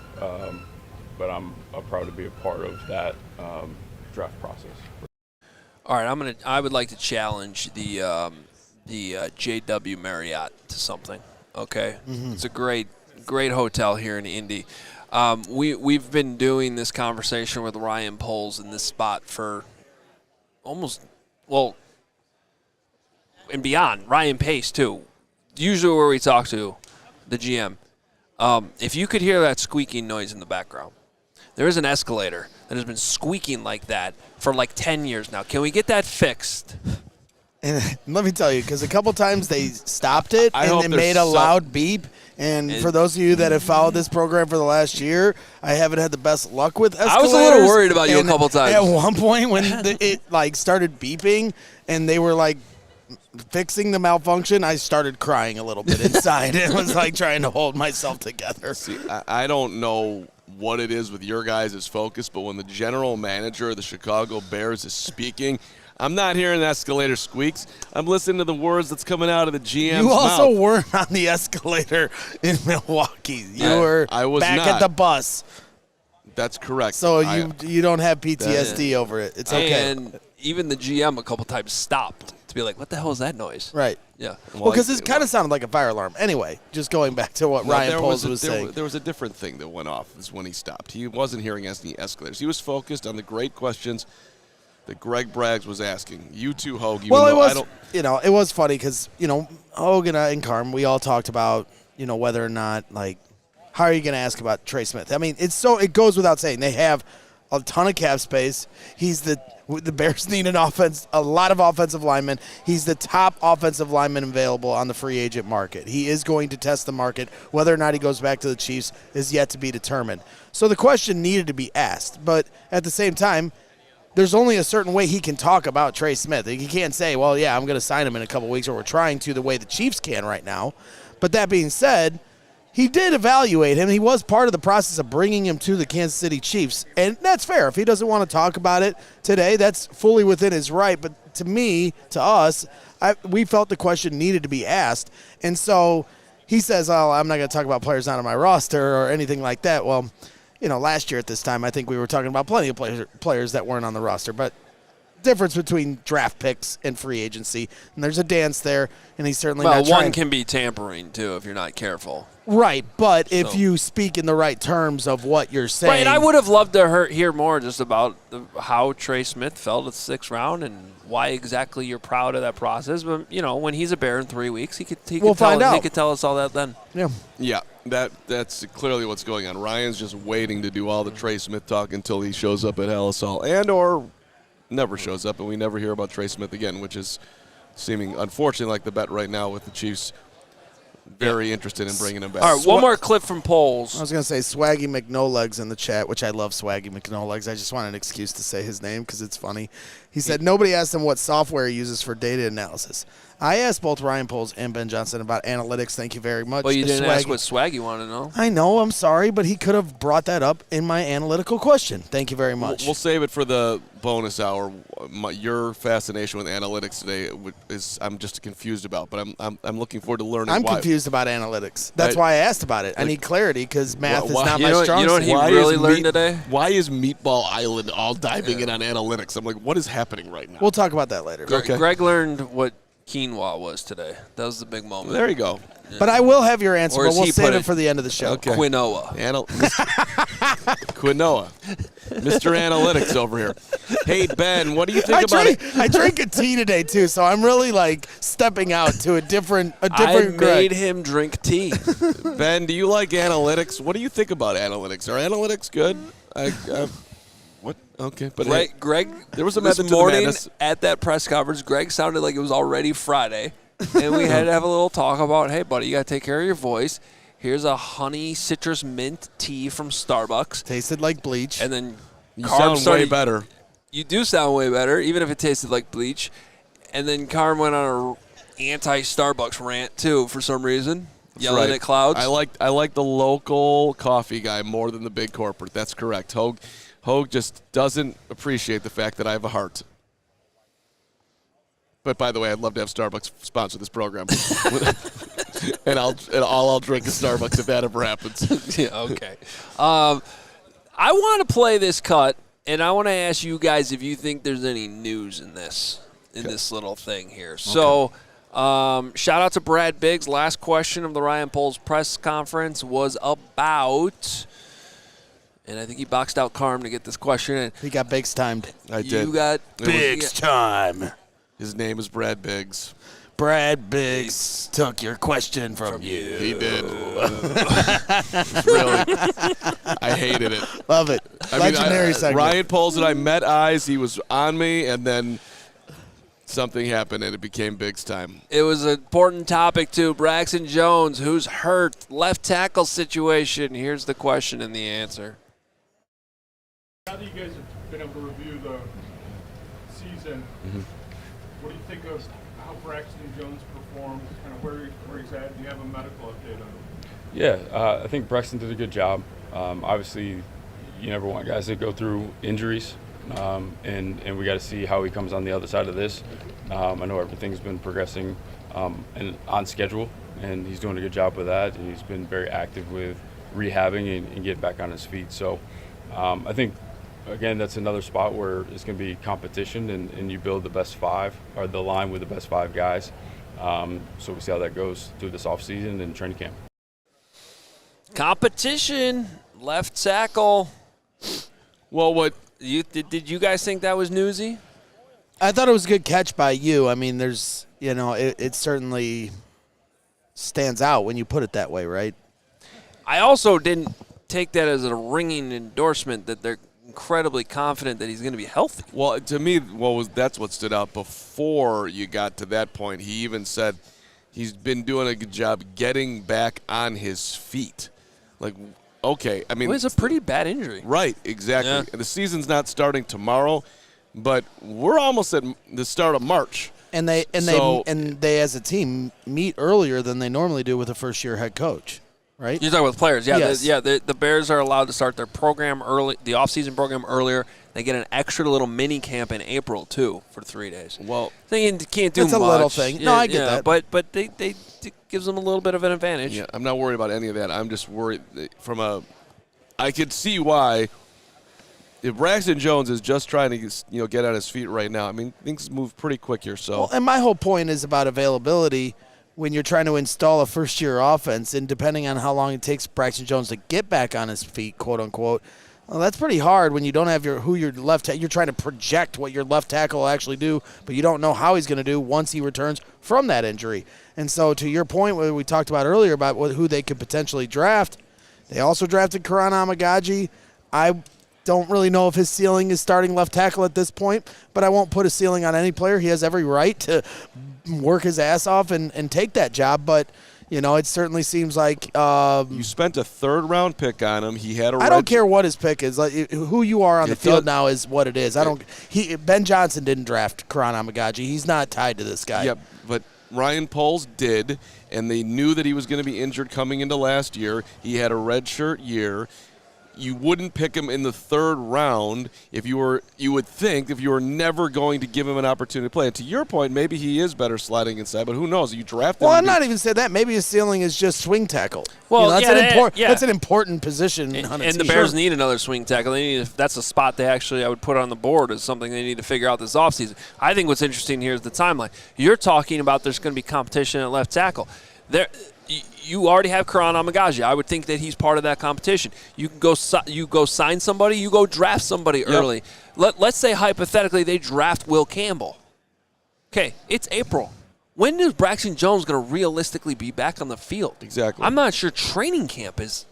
but I'm proud to be a part of that draft process. All right, I would like to challenge the JW Marriott to something. Okay, It's a great hotel here in Indy. We've been doing this conversation with Ryan Poles in this spot for almost and beyond. Ryan Pace too. Usually where we talk to the GM. If you could hear that squeaking noise in the background, there is an escalator that has been squeaking like that for like 10 years now. Can we get that fixed? And let me tell you, because a couple times they stopped it and they made a loud beep. And for those of you that have followed this program for the last year, I haven't had the best luck with escalators. I was a little worried about you a couple times. At one point when it like started beeping and they were like fixing the malfunction, I started crying a little bit inside. It was like trying to hold myself together. See, I don't know what it is with your guys' focus, but when the general manager of the Chicago Bears is speaking, I'm not hearing the escalator squeaks. I'm listening to the words that's coming out of the GM's mouth. You also weren't on the escalator in Milwaukee. You were back at the bus. That's correct. So you don't have PTSD over it. It's okay. And even the GM a couple times stopped to be like, what the hell is that noise? Right. Yeah. Well, because this kind of sounded like a fire alarm. Anyway, just going back to what Ryan Poles was saying. There was a different thing that went off is when he stopped. He wasn't hearing any escalators. He was focused on the great questions that Greg Braggs was asking. You too, Hoge. Well, it was funny because, Hoge and Carman, we all talked about, whether or not, like, how are you going to ask about Trey Smith? I mean, it goes without saying. They have a ton of cap space. The Bears need a lot of offensive linemen. He's the top offensive lineman available on the free agent market. He is going to test the market. Whether or not he goes back to the Chiefs is yet to be determined. So the question needed to be asked. But at the same time, there's only a certain way he can talk about Trey Smith. He can't say, well, yeah, I'm going to sign him in a couple weeks, or we're trying to the way the Chiefs can right now. But that being said, he did evaluate him. He was part of the process of bringing him to the Kansas City Chiefs. And that's fair. If he doesn't want to talk about it today, that's fully within his right. But to us, we felt the question needed to be asked. And so he says, oh, I'm not going to talk about players not on my roster or anything like that. Well, last year at this time, I think we were talking about plenty of players that weren't on the roster. But difference between draft picks and free agency, and there's a dance there, and he's certainly not trying. Well, one can be tampering, too, if you're not careful. Right, but if you speak in the right terms of what you're saying. Right, I would have loved to hear more just about how Trey Smith fell to the 6th round and why exactly you're proud of that process. But, when he's a Bear in 3 weeks, he could tell us all that then. Yeah. Yeah, that's clearly what's going on. Ryan's just waiting to do all the Trey Smith talk until he shows up at ALLCITY and or never shows up, and we never hear about Trey Smith again, which is seeming, unfortunately, like the bet right now with the Chiefs. Very interested in bringing him back. All right, one more clip from Poles. I was going to say Swaggy McNolegs in the chat, which I love Swaggy McNolegs. I just wanted an excuse to say his name because it's funny. He said nobody asked him what software he uses for data analysis. I asked both Ryan Poles and Ben Johnson about analytics. Thank you very much. Well, you didn't ask what Swaggy wanted to know. I know. I'm sorry, but he could have brought that up in my analytical question. Thank you very much. We'll save it for the bonus hour. Your fascination with analytics today is I'm just confused about, but I'm looking forward to learning. I'm confused about analytics. That's why I asked about it. I need clarity because math is not my strong suit. You know what he really learned today? Why is Meatball Island all diving in on analytics? I'm like, what is happening right now? We'll talk about that later. Okay. Greg learned what quinoa was today. That was the big moment. There you go. Yeah. But I will have your answer, but we'll save it for the end of the show. Okay. Quinoa. Quinoa. Mr. Analytics over here. Hey, Ben, what do you think about it? I drank a tea today, too, so I'm really, stepping out to a different I made him drink tea. Ben, do you like analytics? What do you think about analytics? Are analytics good? What? Okay, but Greg, there was a this method to the morning madness. at that press conference. Greg sounded like it was already Friday, and we had to have a little talk about, hey, buddy, you got to take care of your voice. Here's a honey citrus mint tea from Starbucks. Tasted like bleach. And then You sound way better. You do sound way better, even if it tasted like bleach. And then Carm went on a anti-Starbucks rant too for some reason, yelling at clouds. I like the local coffee guy more than the big corporate. That's correct. Hoge just doesn't appreciate the fact that I have a heart. But by the way, I'd love to have Starbucks sponsor this program. and I'll drink is Starbucks if that ever happens. Yeah, okay. I want to play this cut, and I want to ask you guys if you think there's any news in this little thing here. Okay. So, shout out to Brad Biggs. Last question of the Ryan Poles press conference was about, and I think he boxed out Carm to get this question in. He got Biggs timed. I did. You got Biggs time. His name is Brad Biggs. Brad Biggs took your question from you. He did. Really. I hated it. Love it. Legendary segment. Ryan Poles and I met eyes. He was on me, and then something happened, and it became Biggs time. It was an important topic, too. Braxton Jones, who's hurt, left tackle situation. Here's the question and the answer. Now that you guys have been able to review the season, what do you think of how Braxton Jones performed, kind of where he's at? Do you have a medical update on him? Yeah, I think Braxton did a good job. Obviously, you never want guys to go through injuries, and we got to see how he comes on the other side of this. I know everything's been progressing and on schedule, and he's doing a good job with that. And he's been very active with rehabbing and getting back on his feet. So I think, again, that's another spot where it's going to be competition, and you build the best five, or the line with the best five guys. So we see how that goes through this offseason and training camp. Competition, left tackle. Well, what did you guys think that was newsy? I thought it was a good catch by you. I mean, there's, it certainly stands out when you put it that way, right? I also didn't take that as a ringing endorsement that they're incredibly confident that he's going to be healthy. Well, to me, that's what stood out before you got to that point. He even said he's been doing a good job getting back on his feet. Like, okay, I mean, it was a pretty bad injury. Right, exactly. Yeah. The season's not starting tomorrow, but we're almost at the start of March. And they as a team meet earlier than they normally do with a first-year head coach. Right? You're talking with players. Yeah, yes. The Bears are allowed to start their program early, the offseason program earlier. They get an extra little mini camp in April, too, for 3 days. Well, they can't do much. It's a little thing. Yeah, no, I get that. But it gives them a little bit of an advantage. Yeah, I'm not worried about any of that. I'm just worried I could see why if Braxton Jones is just trying to get on his feet right now. I mean, things move pretty quick here. So, well, and my whole point is about availability. When you're trying to install a first-year offense, and depending on how long it takes Braxton Jones to get back on his feet, quote unquote, well, that's pretty hard when you don't have your left. You're trying to project what your left tackle will actually do, but you don't know how he's going to do once he returns from that injury. And so, to your point, what we talked about earlier about who they could potentially draft, they also drafted Carman Amagaji. I don't really know if his ceiling is starting left tackle at this point, but I won't put a ceiling on any player. He has every right to work his ass off and take that job, but it certainly seems like you spent a third-round pick on him. He had a. I don't care what his pick is. Like, who you are on the field now is what it is. Ben Johnson didn't draft Carman Amagaji. He's not tied to this guy. Yep, but Ryan Poles did, and they knew that he was going to be injured coming into last year. He had a redshirt year. You wouldn't pick him in the third round you would think if you were never going to give him an opportunity to play. And to your point, maybe he is better sliding inside, but who knows? You draft him. Well, I'm not even saying that. Maybe his ceiling is just swing tackle. Well, that's an important position. And the Bears need another swing tackle. That's a spot I would put on the board as something they need to figure out this offseason. I think what's interesting here is the timeline. You're talking about there's going to be competition at left tackle. You already have Carman Amagaji. I would think that he's part of that competition. You can go sign somebody. You go draft somebody early. Let's say hypothetically they draft Will Campbell. Okay, it's April. When is Braxton Jones going to realistically be back on the field? Exactly. I'm not sure training camp is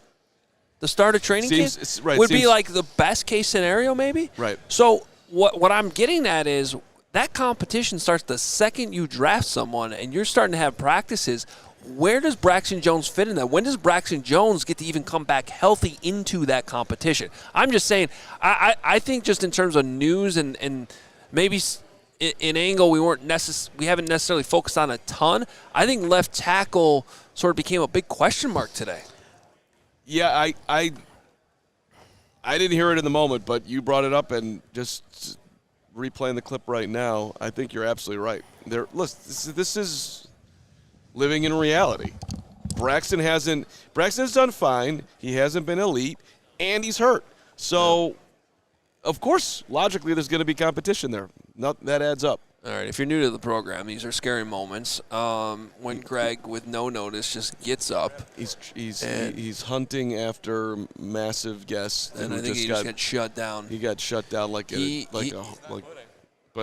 the start of training camp. Right, would be like the best case scenario, maybe. Right. So what I'm getting at is that competition starts the second you draft someone, and you're starting to have practices. where does Braxton Jones fit in that? When does Braxton Jones get to even come back healthy into that competition? I'm just saying, I think just in terms of news and maybe in angle we haven't necessarily focused on a ton. I think left tackle sort of became a big question mark today. Yeah, I didn't hear it in the moment, but you brought it up, and just replaying the clip right now, I think you're absolutely right. Listen, this is living in reality. Braxton has done fine. He hasn't been elite, and he's hurt. So, of course, logically, there's going to be competition there. That adds up. All right, if you're new to the program, these are scary moments. When Greg, with no notice, just gets up. He's hunting after massive guests. And I think he just got shut down. He got shut down but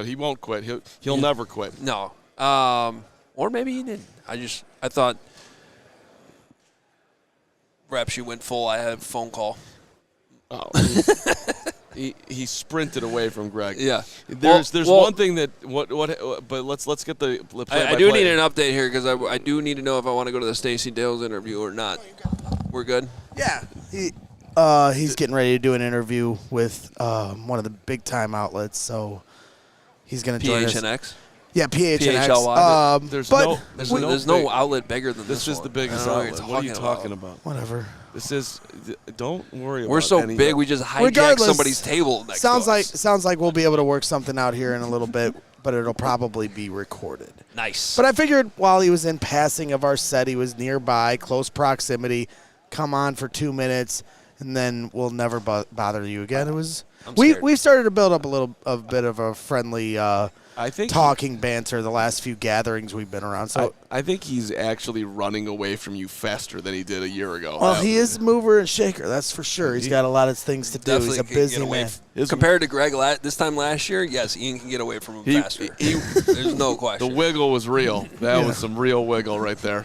he won't quit. He'll never quit. No. Or maybe he didn't. I thought perhaps you went full. I had a phone call. Oh. He sprinted away from Greg. Yeah. There's one thing that but let's get the play. I do need an update here because I do need to know if I want to go to the Stacy Dales interview or not. We're good? Yeah. He's getting ready to do an interview with one of the big time outlets, so he's going to join us. PHNX? Yeah, PHNX. PHLY. There's no outlet bigger than this. This is the biggest outlet. What are you talking about? Whatever. Don't worry about it. We're so big, we just hijack somebody's table next to us. Sounds like we'll be able to work something out here in a little bit, but it'll probably be recorded. Nice. But I figured while he was in passing of our set, he was nearby, close proximity, come on for 2 minutes, and then we'll never bother you again. We've started to build up a bit of a friendly talking banter the last few gatherings we've been around. So I think he's actually running away from you faster than he did a year ago. Well, he is a mover and shaker, that's for sure. He's got a lot of things to do. He's a busy man. Compared to Greg this time last year, yes, Ian can get away from him faster. There's no question. The wiggle was real. That was some real wiggle right there.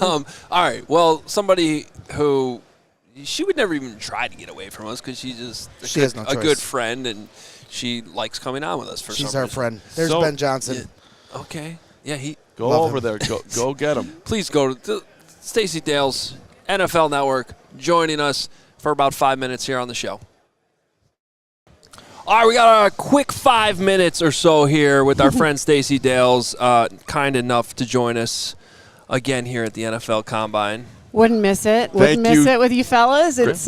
All right. Well, somebody who she would never even try to get away from us because she's just a good friend, and she likes coming on with us for some reason. She's our friend. There's Ben Johnson. Yeah, okay. Yeah, go over there. Go get him. Please go to Stacy Dales, NFL Network, joining us for about 5 minutes here on the show. All right, we got a quick 5 minutes or so here with our friend Stacy Dales, kind enough to join us again here at the NFL Combine. Wouldn't miss it. Wouldn't miss it with you fellas. It's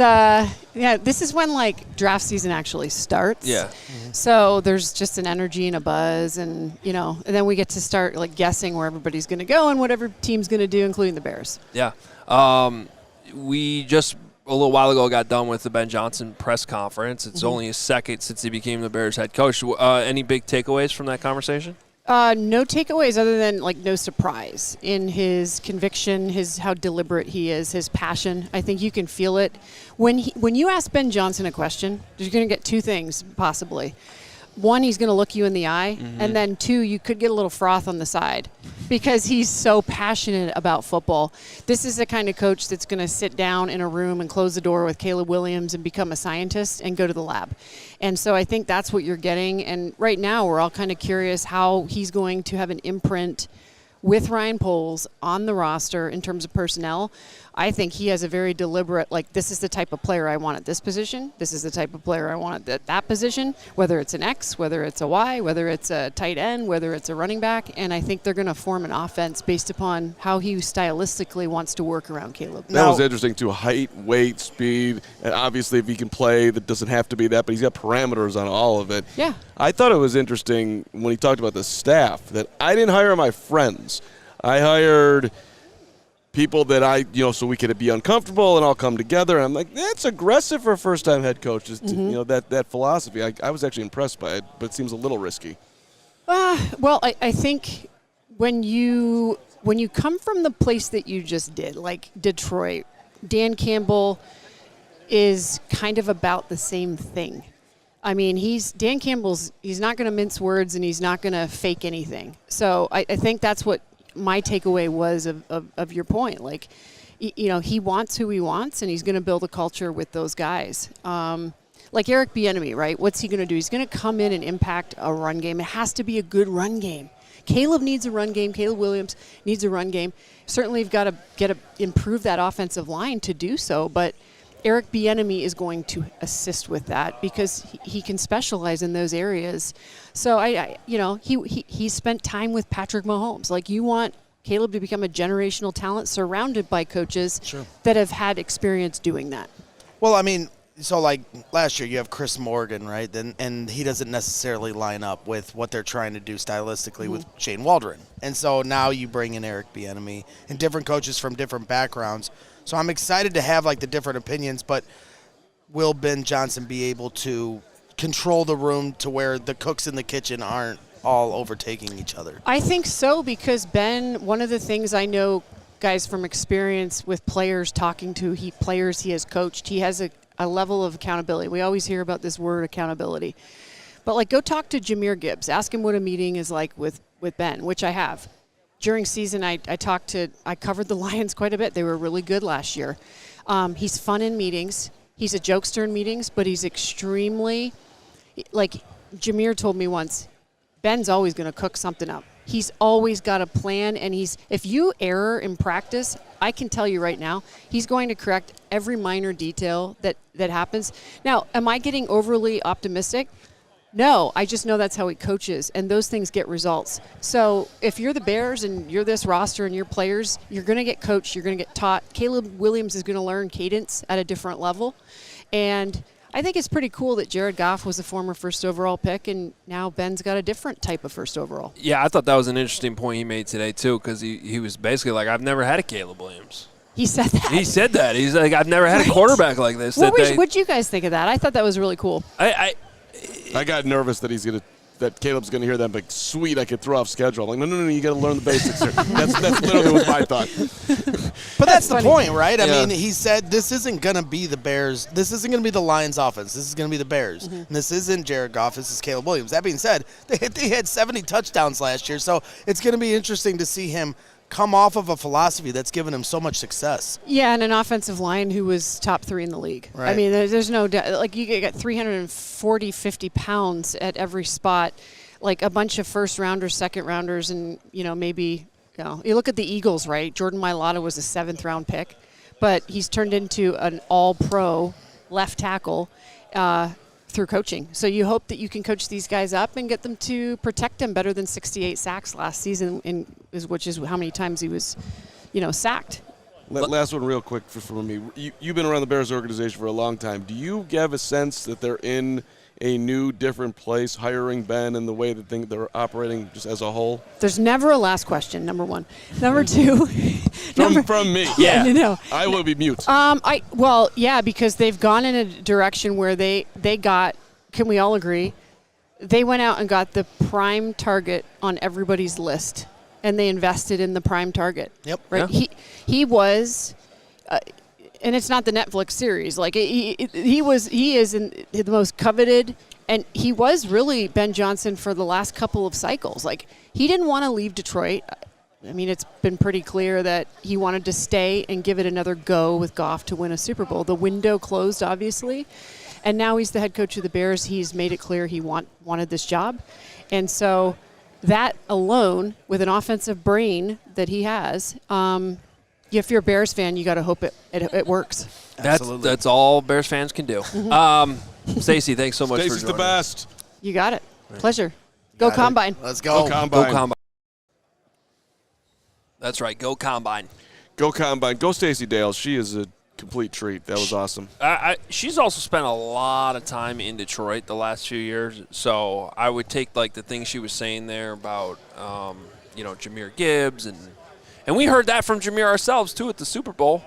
this is when like draft season actually starts. Yeah. Mm-hmm. So there's just an energy and a buzz, and and then we get to start like guessing where everybody's going to go and whatever team's going to do, including the Bears. Yeah. We just a little while ago got done with the Ben Johnson press conference. It's only a second since he became the Bears head coach. Any big takeaways from that conversation? No takeaways other than like no surprise in his conviction, how deliberate he is, his passion. I think you can feel it when you ask Ben Johnson a question. You're going to get two things possibly. One, he's going to look you in the eye, and then two, you could get a little froth on the side because he's so passionate about football. This is the kind of coach that's going to sit down in a room and close the door with Caleb Williams and become a scientist and go to the lab. And so I think that's what you're getting. And right now we're all kind of curious how he's going to have an imprint with Ryan Poles on the roster in terms of personnel. I think he has a very deliberate, this is the type of player I want at this position. This is the type of player I want at that position, whether it's an X, whether it's a Y, whether it's a tight end, whether it's a running back. And I think they're going to form an offense based upon how he stylistically wants to work around Caleb. That was interesting, too. Height, weight, speed. And obviously, if he can play, that doesn't have to be that, but he's got parameters on all of it. Yeah. I thought it was interesting when he talked about the staff that I didn't hire my friends. I hired people that so we could be uncomfortable and all come together. And I'm like, that's aggressive for a first-time head coach. That philosophy. I was actually impressed by it, but it seems a little risky. Well, I think when you come from the place that you just did, like Detroit, Dan Campbell is kind of about the same thing. I mean, Dan Campbell's not going to mince words and he's not going to fake anything. So I think that's what my takeaway was of your point. He wants who he wants, and he's going to build a culture with those guys. Like Eric Bieniemy, right? What's he going to do? He's going to come in and impact a run game. It has to be a good run game. Caleb needs a run game. Caleb Williams needs a run game. Certainly you've got to improve that offensive line to do so, but Eric Bieniemy is going to assist with that because he can specialize in those areas. So he spent time with Patrick Mahomes. Like, you want Caleb to become a generational talent surrounded by coaches that have had experience doing that. Well, I mean, so like last year you have Chris Morgan, right? And he doesn't necessarily line up with what they're trying to do stylistically with Shane Waldron. And so now you bring in Eric Bieniemy and different coaches from different backgrounds. So I'm excited to have like the different opinions, but will Ben Johnson be able to control the room to where the cooks in the kitchen aren't all overtaking each other? I think so, because Ben, one of the things I know, guys, from experience with players, talking to players he has coached, he has a level of accountability. We always hear about this word accountability. But, like, go talk to Jahmyr Gibbs. Ask him what a meeting is like with Ben, which I have. During season, I covered the Lions quite a bit. They were really good last year. He's fun in meetings. He's a jokester in meetings, but he's extremely, like Jahmyr told me once, Ben's always going to cook something up. He's always got a plan, and if you err in practice, I can tell you right now, he's going to correct every minor detail that happens. Now, am I getting overly optimistic? No, I just know that's how he coaches, and those things get results. So if you're the Bears and you're this roster and your players, you're going to get coached, you're going to get taught. Caleb Williams is going to learn cadence at a different level, and I think it's pretty cool that Jared Goff was a former first overall pick, and now Ben's got a different type of first overall. Yeah, I thought that was an interesting point he made today, too, because he was basically like, I've never had a Caleb Williams. He said that. He said that. He's like, I've never had a quarterback like this. What'd you guys think of that? I thought that was really cool. I got nervous that Caleb's going to hear that, like, sweet, I could throw off schedule. I'm like, no, you got to learn the basics here. That's literally what my thought. But that's the point, right? I mean, he said this isn't going to be the Bears. This isn't going to be the Lions offense. This is going to be the Bears. Mm-hmm. And this isn't Jared Goff. This is Caleb Williams. That being said, they had 70 touchdowns last year, so it's going to be interesting to see him come off of a philosophy that's given him so much success. Yeah, and an offensive line who was top 3 in the league. Right. I mean, there's no doubt. Like, you get 340, 50 pounds at every spot, like a bunch of first-rounders, second-rounders, and, maybe, you look at the Eagles, right? Jordan Mailata was a 7th-round pick, but he's turned into an all-pro left tackle through coaching. So you hope that you can coach these guys up and get them to protect them better than 68 sacks last season, which is how many times he was, sacked. Last one real quick from me. You've been around the Bears organization for a long time. Do you have a sense that they're in a new, different place, hiring Ben and the way that they're operating just as a whole? There's never a last question, number one. Number two. From me. Yeah. No. I will be mute. Because they've gone in a direction where they got, can we all agree, they went out and got the prime target on everybody's list, and they invested in the prime target. Yep. Right? Yeah. He was... and it's not the Netflix series. Like, he is in the most coveted, and he was really Ben Johnson for the last couple of cycles. Like, he didn't want to leave Detroit. I mean, it's been pretty clear that he wanted to stay and give it another go with Goff to win a Super Bowl. The window closed, obviously, and now he's the head coach of the Bears. He's made it clear he wanted this job, and so that alone, with an offensive brain that he has. If you're a Bears fan, you got to hope it works. That's all Bears fans can do. Mm-hmm. Stacy, thanks so much for joining us. Stacey's the best. You got it. Pleasure. Go Combine. Let's go. Go Combine. Go Combine. That's right. Go Combine. Go Combine. Go Stacy Dales. She is a complete treat. That was awesome. She's also spent a lot of time in Detroit the last few years, so I would take like the things she was saying there about Jahmyr Gibbs and we heard that from Jahmyr ourselves too at the Super Bowl.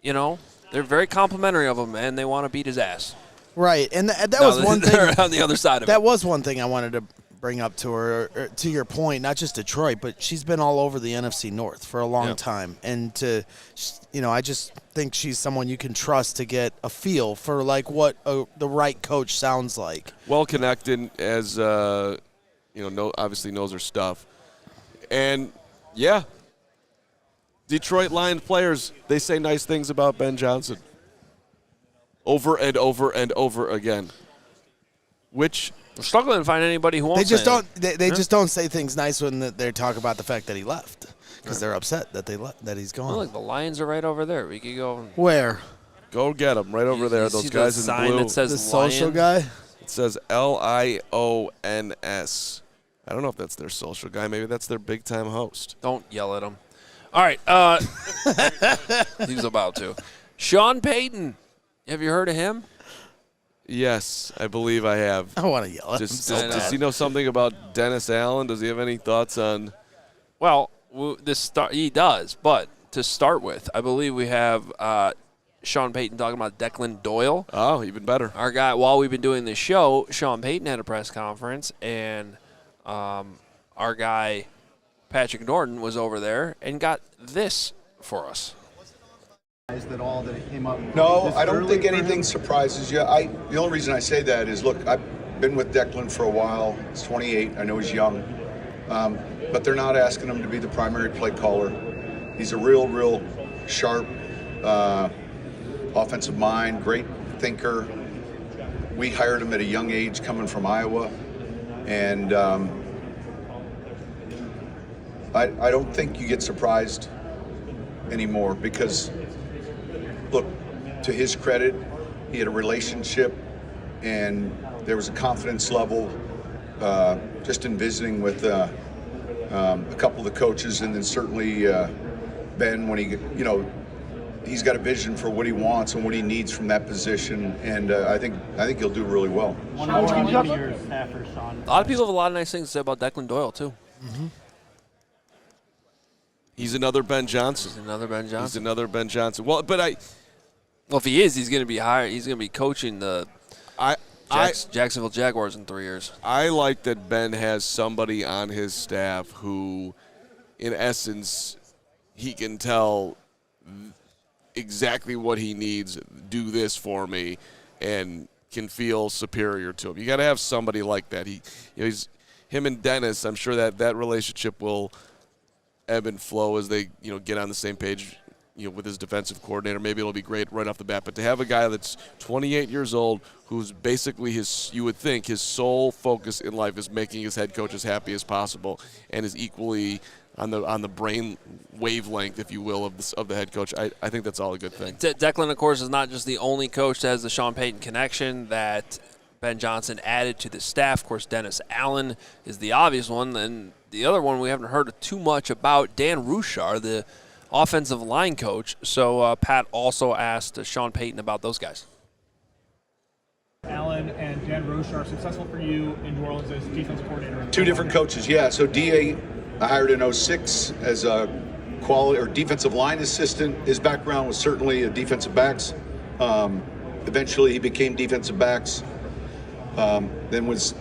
They're very complimentary of him, and they want to beat his ass. Right, and that was one thing. They're on the other side of it. That was one thing I wanted to bring up to her, to your point, not just Detroit, but she's been all over the NFC North for a long time. And I just think she's someone you can trust to get a feel for like what the right coach sounds like. Well connected, as obviously knows her stuff. And yeah, Detroit Lions players, they say nice things about Ben Johnson over and over and over again, which We're struggling to find anybody who won't. They just say don't. that. They just don't say things nice when they talk about the fact that he left because they're upset that that he's gone. Well, look, the Lions are right over there. We could go. Where? Go get them right over there. You Those see guys the in sign blue. that says The social Lions? guy. It says LIONS. I don't know if that's their social guy. Maybe that's their big time host. Don't yell at him. All right. He's about to. Sean Payton. Have you heard of him? Yes, I believe I have. I want to yell at him. Does he know something about Dennis Allen? Does he have any thoughts on? Well, he does. But to start with, I believe we have Sean Payton talking about Declan Doyle. Oh, even better. Our guy, while we've been doing this show, Sean Payton had a press conference, and our guy, Patrick Norton, was over there and got this for us. No, I don't think anything surprises you. The only reason I say that is, look, I've been with Declan for a while. He's 28. I know he's young. But they're not asking him to be the primary play caller. He's a real sharp offensive mind, great thinker. We hired him at a young age coming from Iowa. And I don't think you get surprised anymore because, look, to his credit, he had a relationship and there was a confidence level just in visiting with a couple of the coaches, and then certainly Ben, when he's got a vision for what he wants and what he needs from that position, and I think he'll do really well. A lot of people have a lot of nice things to say about Declan Doyle too. Mm-hmm. He's another Ben Johnson. Well, if he is, he's going to be hired. He's going to be coaching the Jacksonville Jaguars in 3 years. I like that Ben has somebody on his staff who, in essence, he can tell exactly what he needs. Do this for me, and can feel superior to him. You got to have somebody like that. He's him and Dennis. I'm sure that relationship will ebb and flow as they get on the same page. With his defensive coordinator, maybe it'll be great right off the bat. But to have a guy that's 28 years old, who's basically you would think his sole focus in life is making his head coach as happy as possible, and is equally on the brain wavelength, if you will, of the head coach. I think that's all a good thing. Declan, of course, is not just the only coach that has the Sean Payton connection that Ben Johnson added to the staff. Of course, Dennis Allen is the obvious one, and the other one we haven't heard too much about, Dan Rushar, the offensive line coach. So Pat also asked Sean Payton about those guys. Allen and Dan Rushar are successful for you in New Orleans as defensive coordinator. Two different coaches, yeah. So DA, I hired in 2006 as a quality or defensive line assistant. His background was certainly a defensive backs. Eventually he became defensive backs. Then was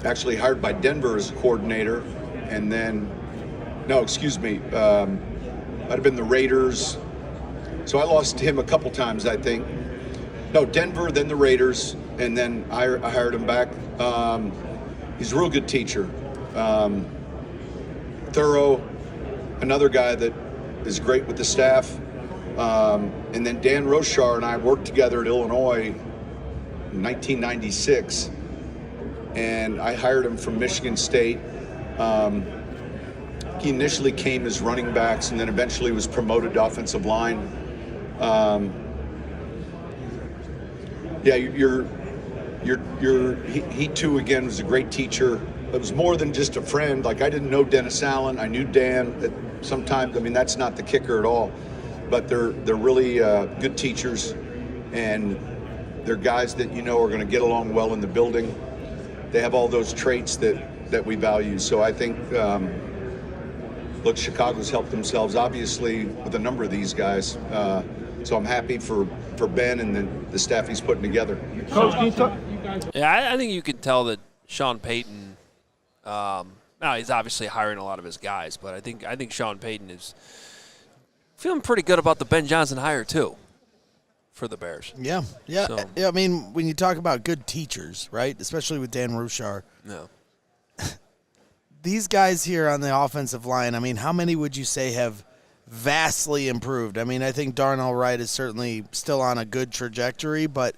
actually hired by Denver as a coordinator. And then, might have been the Raiders. So I lost to him a couple times, I think. No, Denver, then the Raiders, and then I hired him back. He's a real good teacher. Thorough, another guy that is great with the staff. And then Dan Rushar and I worked together at Illinois in 1996. And I hired him from Michigan State. He initially came as running backs and then eventually was promoted to offensive line. He too, again, was a great teacher. It was more than just a friend. Like, I didn't know Dennis Allen. I knew Dan. Sometimes, that's not the kicker at all. But they're really good teachers, and they're guys that are going to get along well in the building. They have all those traits that we value. So I think, Chicago's helped themselves, obviously, with a number of these guys. So I'm happy for Ben and the staff he's putting together. Coach, can you talk? Yeah, I think you can tell that Sean Payton. Now he's obviously hiring a lot of his guys, but I think Sean Payton is feeling pretty good about the Ben Johnson hire too, for the Bears. Yeah. So, I mean, when you talk about good teachers, right, especially with Dan Rushar. No. These guys here on the offensive line, how many would you say have vastly improved? I think Darnell Wright is certainly still on a good trajectory, but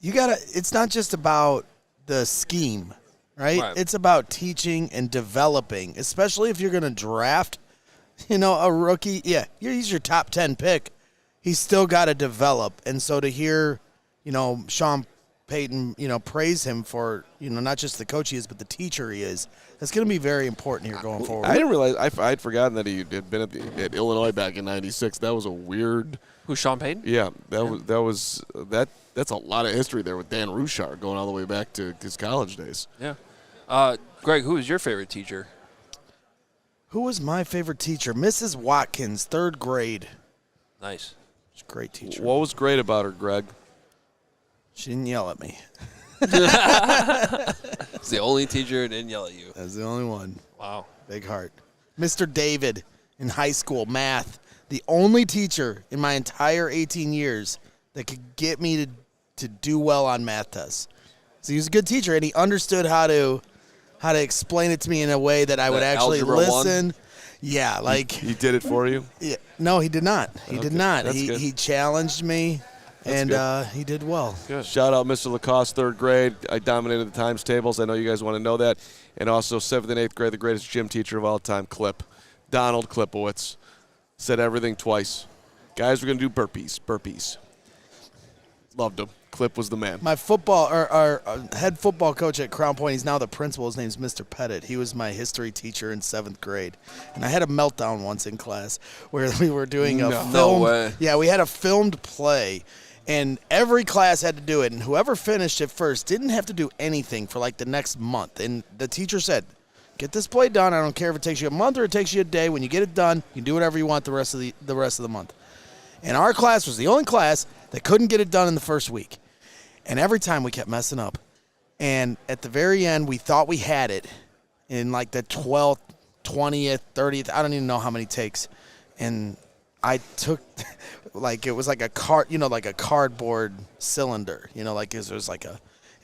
it's not just about the scheme, right? It's about teaching and developing, especially if you're going to draft, a rookie. Yeah, he's your top 10 pick. He's still got to develop. And so to hear, Sean Payton, praise him for, not just the coach he is, but the teacher he is, that's going to be very important here going forward. I didn't realize I'd forgotten that he had been at Illinois back in '96. That was a weird. Who's Sean Payton? Yeah, that's a lot of history there with Dan Ruchar going all the way back to his college days. Yeah. Greg, who was your favorite teacher? Who was my favorite teacher? Mrs. Watkins, 3rd grade. Nice. She's a great teacher. What was great about her, Greg? She didn't yell at me. It's the only teacher that didn't yell at you. That's the only one. Wow. Big heart. Mr. David in high school, math. The only teacher in my entire 18 years that could get me to do well on math tests. So he was a good teacher, and he understood how to explain it to me in a way that I would actually listen. 1? Yeah, like he did it for you? Yeah. No, he did not. He did not. That's He challenged me. That's he did well. Good. Shout out Mr. Lacoste, 3rd grade. I dominated the times tables. I know you guys want to know that. And also 7th and 8th grade, the greatest gym teacher of all time, Clip. Donald Klipowitz. Said everything twice. Guys, we're going to do burpees. Loved him. Clip was the man. My our head football coach at Crown Point, he's now the principal. His name's Mr. Pettit. He was my history teacher in 7th grade. And I had a meltdown once in class where we were doing a film. No way. Yeah, we had a filmed play. And every class had to do it. And whoever finished it first didn't have to do anything for like the next month. And the teacher said, get this play done. I don't care if it takes you a month or it takes you a day. When you get it done, you can do whatever you want the rest of the month. And our class was the only class that couldn't get it done in the first week. And every time we kept messing up. And at the very end, we thought we had it in like the 12th, 20th, 30th. I don't even know how many takes. And I took, it was like a cardboard cylinder, like it was like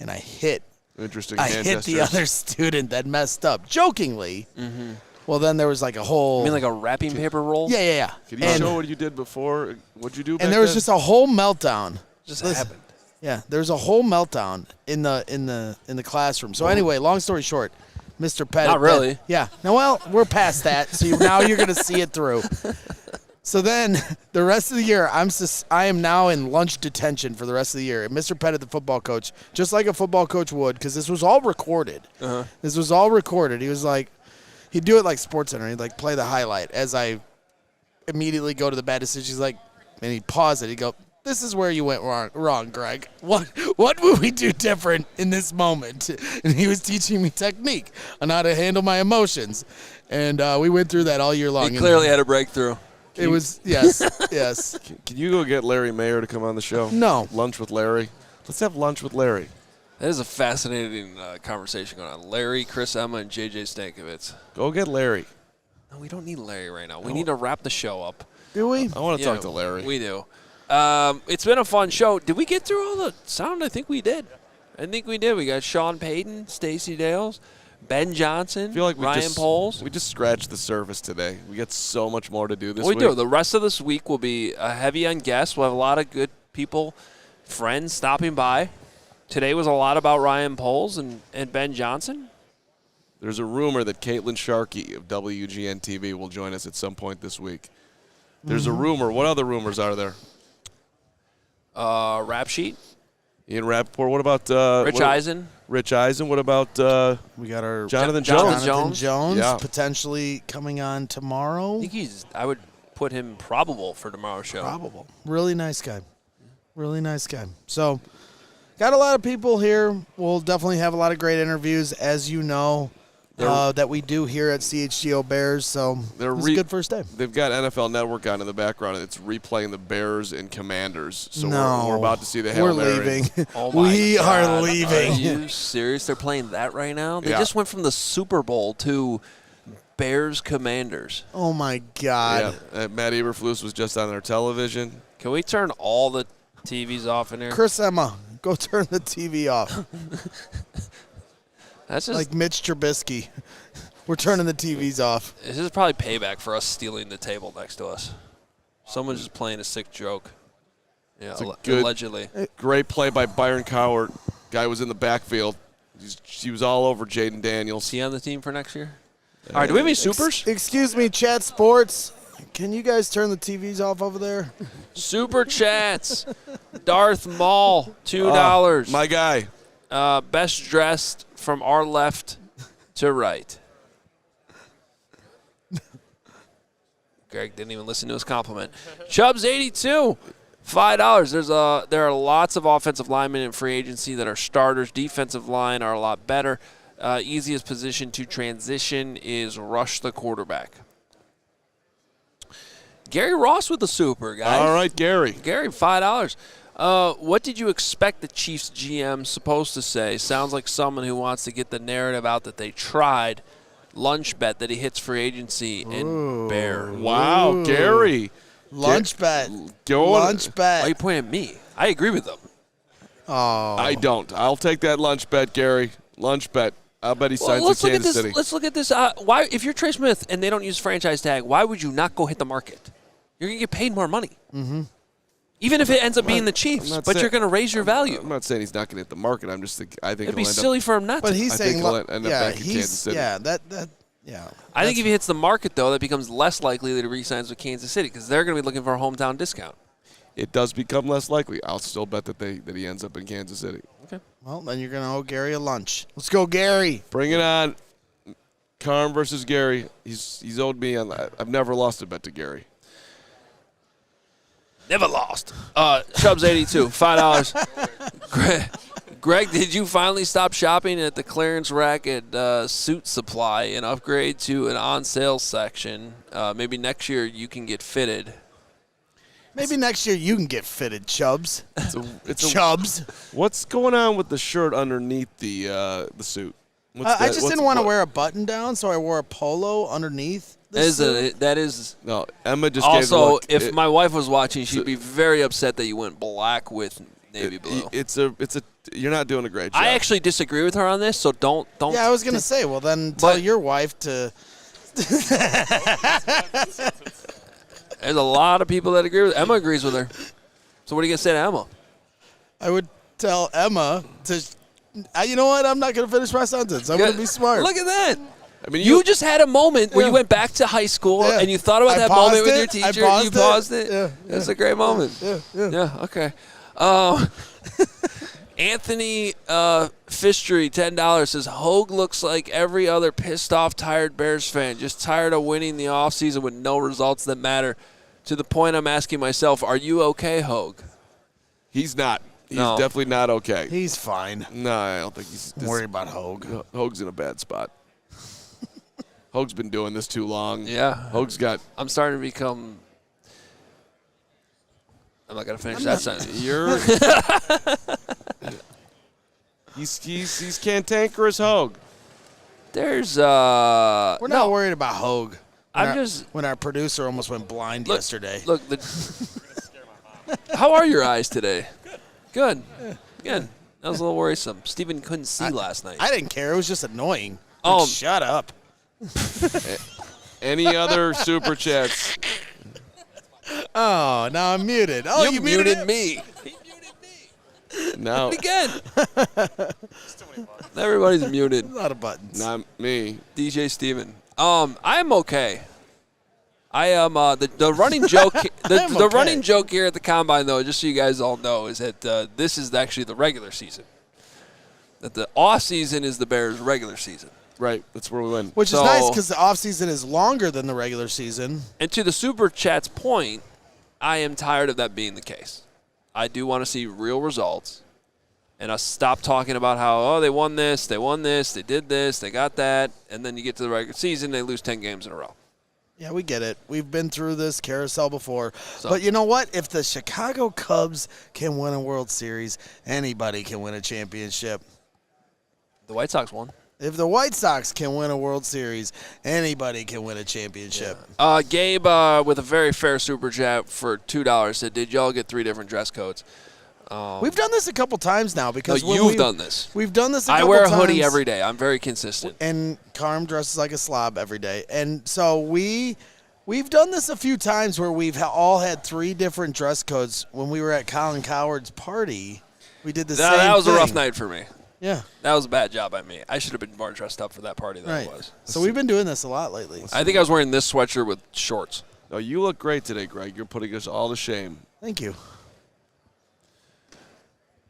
and I hit. Interesting. I hit the other student that messed up, jokingly. Mm-hmm. Well, then there was like a whole. You mean like a wrapping paper roll? Yeah. Could you show what you did before? What'd you do? And there was just a whole meltdown. Just happened. Yeah, there's a whole meltdown in the classroom. So anyway, long story short, Mr. Pettit. Not really. Yeah. No, well, we're past that. So now you're going to see it through. So then the rest of the year, I am now in lunch detention for the rest of the year. And Mr. Pettit, the football coach, just like a football coach would, because this was all recorded. Uh-huh. This was all recorded. He was like, he'd do it like SportsCenter. He'd like play the highlight as I immediately go to the bad decision. He's like, and he'd pause it. He'd go, this is where you went wrong, Greg. What would we do different in this moment? And he was teaching me technique on how to handle my emotions. And we went through that all year long. He clearly had a breakthrough. It was, yes. Can you go get Larry Mayer to come on the show? No. Lunch with Larry? Let's have lunch with Larry. That is a fascinating conversation going on. Larry, Chris Emma, and J.J. Stankovitz. Go get Larry. No, we don't need Larry right now. We need to wrap the show up. Do we? I want to talk to Larry. We do. It's been a fun show. Did we get through all the sound? I think we did. We got Sean Payton, Stacy Dales, Ben Johnson, Ryan Poles. We just scratched the surface today. We got so much more to do this week. We do. The rest of this week will be heavy on guests. We'll have a lot of good people, friends stopping by. Today was a lot about Ryan Poles and Ben Johnson. There's a rumor that Caitlin Sharkey of WGN-TV will join us at some point this week. There's a rumor. What other rumors are there? Rap Sheet. Ian Rappaport. What about Rich Eisen? Rich Eisen. What about we got our Jonathan Jones? Jonathan Jones yeah. potentially coming on tomorrow. I think I would put him probable for tomorrow's show. Probable. Really nice guy. So, got a lot of people here. We'll definitely have a lot of great interviews, as you know, that we do here at CHGO Bears. So, it's a good first day. They've got NFL Network on in the background, and it's replaying the Bears and Commanders. So we're about to see the Hail Mary. We're leaving. Oh my we God. are leaving. Are you serious? They're playing that right now? They Yeah. just went from the Super Bowl to Bears Commanders. Oh, my God. Yeah. Matt Eberflus was just on their television. Can we turn all the TVs off in here? Chris Emma, go turn the TV off. That's just like Mitch Trubisky. We're turning the TVs off. This is probably payback for us stealing the table next to us. Someone's just playing a sick joke. Yeah, It's a good, allegedly. Great play by Byron Cowart. Guy was in the backfield. She was all over Jaden Daniels. Is he on the team for next year? All right, do we have any supers? Excuse me, Chat Sports. Can you guys turn the TVs off over there? Super chats. Darth Maul, $2. My guy. Best dressed from our left to right. Greg didn't even listen to his compliment. Chubbs, 82. $5. There are lots of offensive linemen in free agency that are starters. Defensive line are a lot better. Easiest position to transition is rush the quarterback. Gary Ross with the super, guys. All right, Gary. Gary, $5. What did you expect the Chiefs GM supposed to say? Sounds like someone who wants to get the narrative out that they tried. Lunch bet that he hits free agency in Bear. Wow, Ooh. Gary. Lunch bet. Lunch bet. Why are you pointing at me? I agree with them. Oh. I don't. I'll take that lunch bet, Gary. Lunch bet. I'll bet he signs with Kansas City. Let's look at this. Why, if you're Trey Smith and they don't use franchise tag, why would you not go hit the market? You're going to get paid more money. Mm-hmm. Even if it ends up being the Chiefs, but you're going to raise your value. I'm not saying he's not going to hit the market. I'm just thinking. I think it'd be silly for him not to. But he's saying, he'll end up back in Kansas City. Yeah, yeah. I think if he hits the market, though, that becomes less likely that he re-signs with Kansas City because they're going to be looking for a hometown discount. It does become less likely. I'll still bet that he ends up in Kansas City. Okay. Well, then you're going to owe Gary a lunch. Let's go, Gary. Bring it on. Carm versus Gary. He's owed me. I've never lost a bet to Gary. Never lost. Chubbs, 82. $5. Greg, did you finally stop shopping at the clearance rack at Suit Supply and upgrade to an on-sale section? Maybe next year you can get fitted. Maybe next year you can get fitted, Chubbs. It's Chubbs. What's going on with the shirt underneath the suit? I just didn't want to wear a button down, so I wore a polo underneath. That is no. Emma just also. gave a look. If my wife was watching, she'd be very upset that you went black with navy blue. It's a. You're not doing a great job. I actually disagree with her on this, so don't. Yeah, I was gonna say. Well, then tell your wife to. There's a lot of people that agree with Emma. Agrees with her. So what are you gonna say to Emma? I would tell Emma to. You know what? I'm not gonna finish my sentence. I'm gonna be smart. Look at that. I mean, you just had a moment where you went back to high school and you thought about that moment with your teacher. You paused it. Yeah, That's a great moment. Yeah. Okay. Anthony Fistry, $10 says Hoge looks like every other pissed off, tired Bears fan, just tired of winning the offseason with no results that matter. To the point I'm asking myself, are you okay, Hoge? He's not. He's definitely not okay. He's fine. No, I don't think he's. Don't worry about Hoge. Hoge's in a bad spot. Hoge's been doing this too long. Yeah. Hoge's got. I'm starting to become. I'm not gonna finish that sentence. You're. he's cantankerous Hoge. There's We're not worried about Hoge. When our producer almost went blind yesterday. Look, how are your eyes today? Good. Good. That was a little worrisome. Steven couldn't see last night. I didn't care. It was just annoying. Shut up. Any other super chats? Oh, now I'm muted. Oh, you muted me. He muted me. No. Again. Everybody's muted. A lot of buttons. Not me. DJ Steven. I'm okay. I am the running joke. The running joke here at the Combine, though, just so you guys all know, is that this is actually the regular season. That the off season is the Bears' regular season. Right, that's where we win. Which is nice because the offseason is longer than the regular season. And to the Super Chat's point, I am tired of that being the case. I do want to see real results. And I stop talking about how, they won this, they did this, they got that, and then you get to the regular season, they lose 10 games in a row. Yeah, we get it. We've been through this carousel before. But you know what? If the Chicago Cubs can win a World Series, anybody can win a championship. The White Sox won. If the White Sox can win a World Series, anybody can win a championship. Yeah. Gabe, with a very fair super chat for $2, said, did y'all get 3 different dress codes? We've done this a couple times now because you've done this. We've done this a couple times. I times. wear a hoodie every day. I'm very consistent. And Carm dresses like a slob every day. And so we've done this a few times where we've all had 3 different dress codes. When we were at Colin Coward's party, we did the same thing. That was a rough night for me. Yeah. That was a bad job by me. I should have been more dressed up for that party than I was. So we've been doing this a lot lately. I think I was wearing this sweatshirt with shorts. No, you look great today, Greg. You're putting us all to shame. Thank you.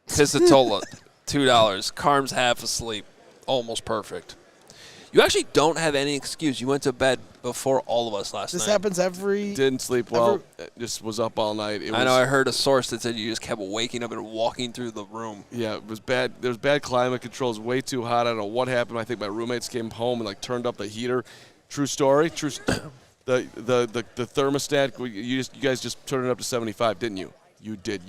Pisatola, $2. Carm's half asleep. Almost perfect. You actually don't have any excuse. You went to bed before all of us last night. This happens every. Didn't sleep well. Just was up all night. I know. I heard a source that said you just kept waking up and walking through the room. Yeah, it was bad. There was bad climate control. It was way too hot. I don't know what happened. I think my roommates came home and turned up the heater. True story. True. The thermostat. You guys just turned it up to 75, didn't you? You did.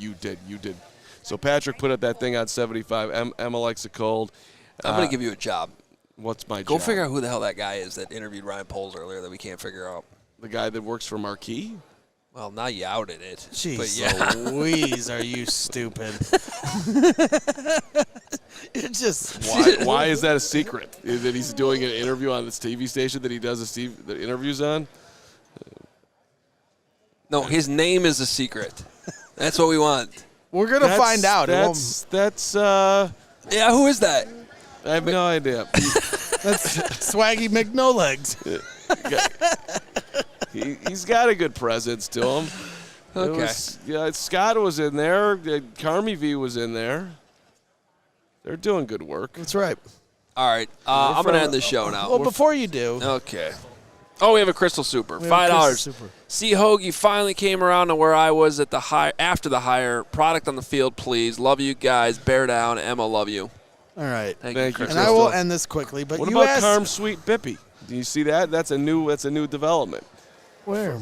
So Patrick put up that thing on 75. Emma likes it cold. I'm gonna give you a job. What's my job? Go figure out who the hell that guy is that interviewed Ryan Poles earlier that we can't figure out. The guy that works for Marquee? Well, now you outed it. Jeez, yeah. Louise, are you stupid? It's just why is that a secret? That he's doing an interview on this TV station that he does the interviews on? No, his name is a secret. That's what we want. We're gonna find out. Yeah, who is that? I have no idea. That's Swaggy McNolegs. He's got a good presence to him. Okay. Scott was in there. Carmi V was in there. They're doing good work. That's right. All right. I'm going to end the show now. Well, before you do. Okay. Oh, we have a Crystal Super. $5. CHGO finally came around to where I was at after the hire. Product on the field, please. Love you guys. Bear down. Emma, love you. All right. Thank you, And Crystal. I will end this quickly. But what you about asked, Carm Sweet Bippy? Do you see that? That's a new development. Where?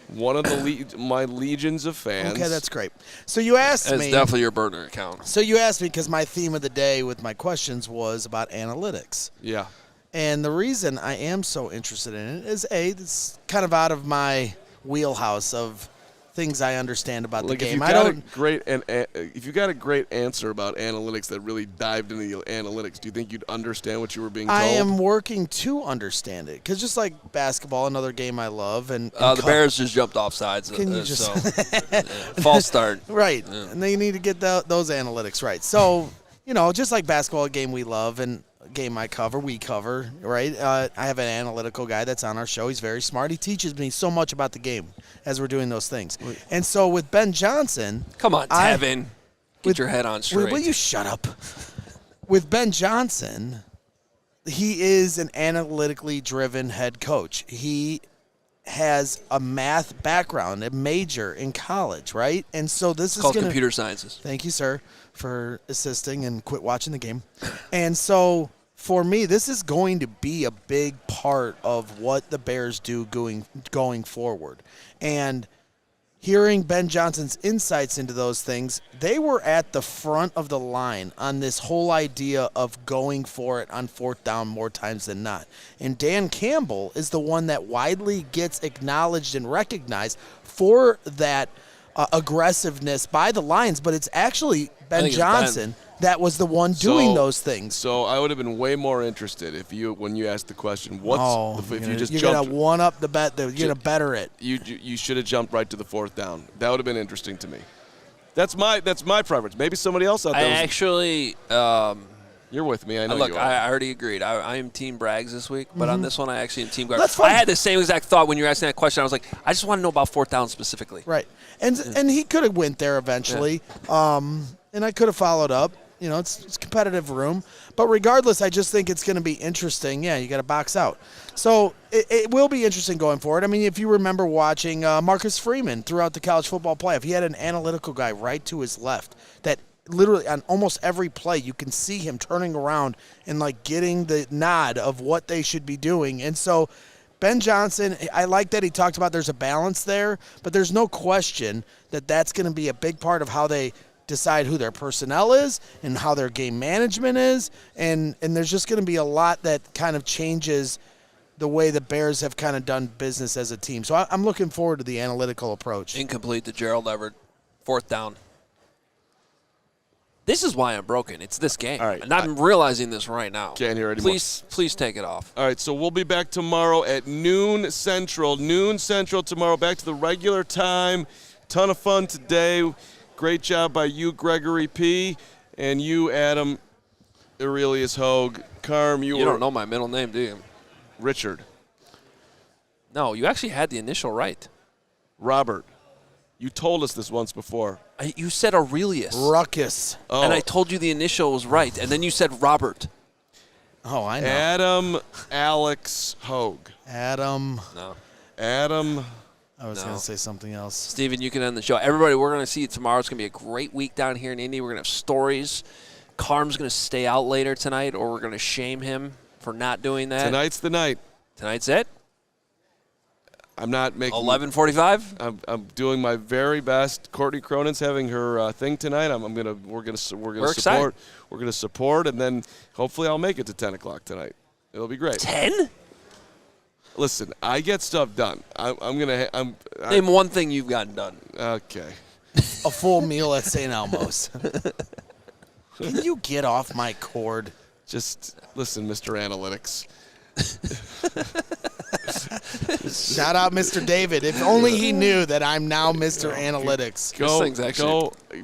One of my legions of fans. Okay, that's great. So you asked me. It's definitely your burner account. So you asked me because my theme of the day with my questions was about analytics. Yeah. And the reason I am so interested in it is, it's kind of out of my wheelhouse of things I understand about the game. If you got a great answer about analytics that really dived into the analytics, do you think you'd understand what you were being told? I am working to understand it because just like basketball, another game I love, and the Bears just jumped off sides. Can you just false start? Right, and they need to get those analytics right. So just like basketball, a game we love, and a game we cover, right? I have an analytical guy that's on our show. He's very smart. He teaches me so much about the game as we're doing those things. And so with Ben Johnson, come on, Tevin, get your head on straight. Will you shut up? With Ben Johnson, he is an analytically driven head coach. He has a math background, a major in college, right? And so this is called computer sciences. Thank you, sir, for assisting and quit watching the game. And so for me, this is going to be a big part of what the Bears do going forward. And hearing Ben Johnson's insights into those things, they were at the front of the line on this whole idea of going for it on fourth down more times than not. And Dan Campbell is the one that widely gets acknowledged and recognized for that aggressiveness by the Lions, but it's actually Ben Johnson that was the one doing those things. So I would have been way more interested when you asked the question, you're gonna one up the bet, you're gonna better it. You should have jumped right to the fourth down. That would have been interesting to me. That's my preference. Maybe somebody else out there. You're with me. I know you are. I already agreed. I am Team Braggs this week, but on this one, I actually am Team Braggs. I had the same exact thought when you were asking that question. I was like, I just want to know about fourth down specifically. Right, and he could have went there eventually, and I could have followed up. It's a competitive room. But regardless, I just think it's going to be interesting. Yeah, you got to box out. So it will be interesting going forward. I mean, if you remember watching Marcus Freeman throughout the college football playoff, he had an analytical guy right to his left that literally on almost every play you can see him turning around and getting the nod of what they should be doing. And so Ben Johnson, I like that he talked about there's a balance there, but there's no question that that's going to be a big part of how they decide who their personnel is and how their game management is. And there's just going to be a lot that kind of changes the way the Bears have kind of done business as a team. So I'm looking forward to the analytical approach. Incomplete to Gerald Everett. Fourth down. This is why I'm broken. It's this game. All right. And I'm realizing this right now. Can't hear anymore. Please take it off. All right, so we'll be back tomorrow at noon Central. Noon Central tomorrow, back to the regular time. Ton of fun today. Great job by you, Gregory P., and you, Adam. Aurelius Hoge. Carm, You don't know my middle name, do you? Richard. No, you actually had the initial right. Robert. You told us this once before. You said Aurelius. Ruckus. Oh. And I told you the initial was right, and then you said Robert. Oh, I know. Adam Alex Hoge. Adam. No. Adam. I was going to say something else. Steven, you can end the show. Everybody, we're going to see you tomorrow. It's going to be a great week down here in Indy. We're going to have stories. Carm's going to stay out later tonight, or we're going to shame him for not doing that. Tonight's the night. Tonight's it? I'm not making 11:45. I'm doing my very best. Courtney Cronin's having her thing tonight. We're gonna support, and then hopefully I'll make it to 10 o'clock tonight. It'll be great. 10? Listen, I get stuff done. Name one thing you've gotten done. Okay. A full meal at St. Elmo's. Can you get off my cord? Just listen, Mr. Analytics. Shout out Mr. David. If only he knew that I'm now Mr. Analytics.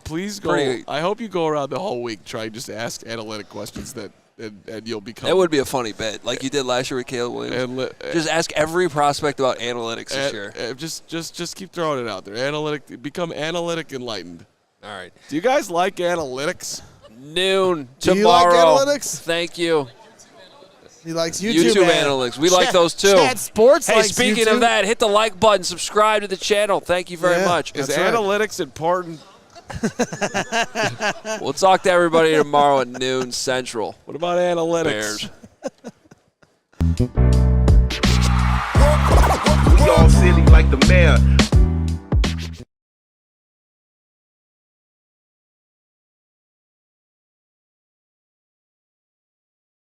Please go. I hope you go around the whole week trying just to ask analytic questions and you'll become. That would be a funny bet, like you did last year with Caleb Williams. Just ask every prospect about analytics this year. Just keep throwing it out there. Become analytic enlightened. All right. Do you guys like analytics? Noon tomorrow. Do you like analytics? Thank you. He likes YouTube analytics. We like those too. Chat Sports. Hey, speaking of that, hit the like button, subscribe to the channel. Thank you very much. Is analytics important? We'll talk to everybody tomorrow at noon Central. What about analytics? Bears. We all silly like the mayor.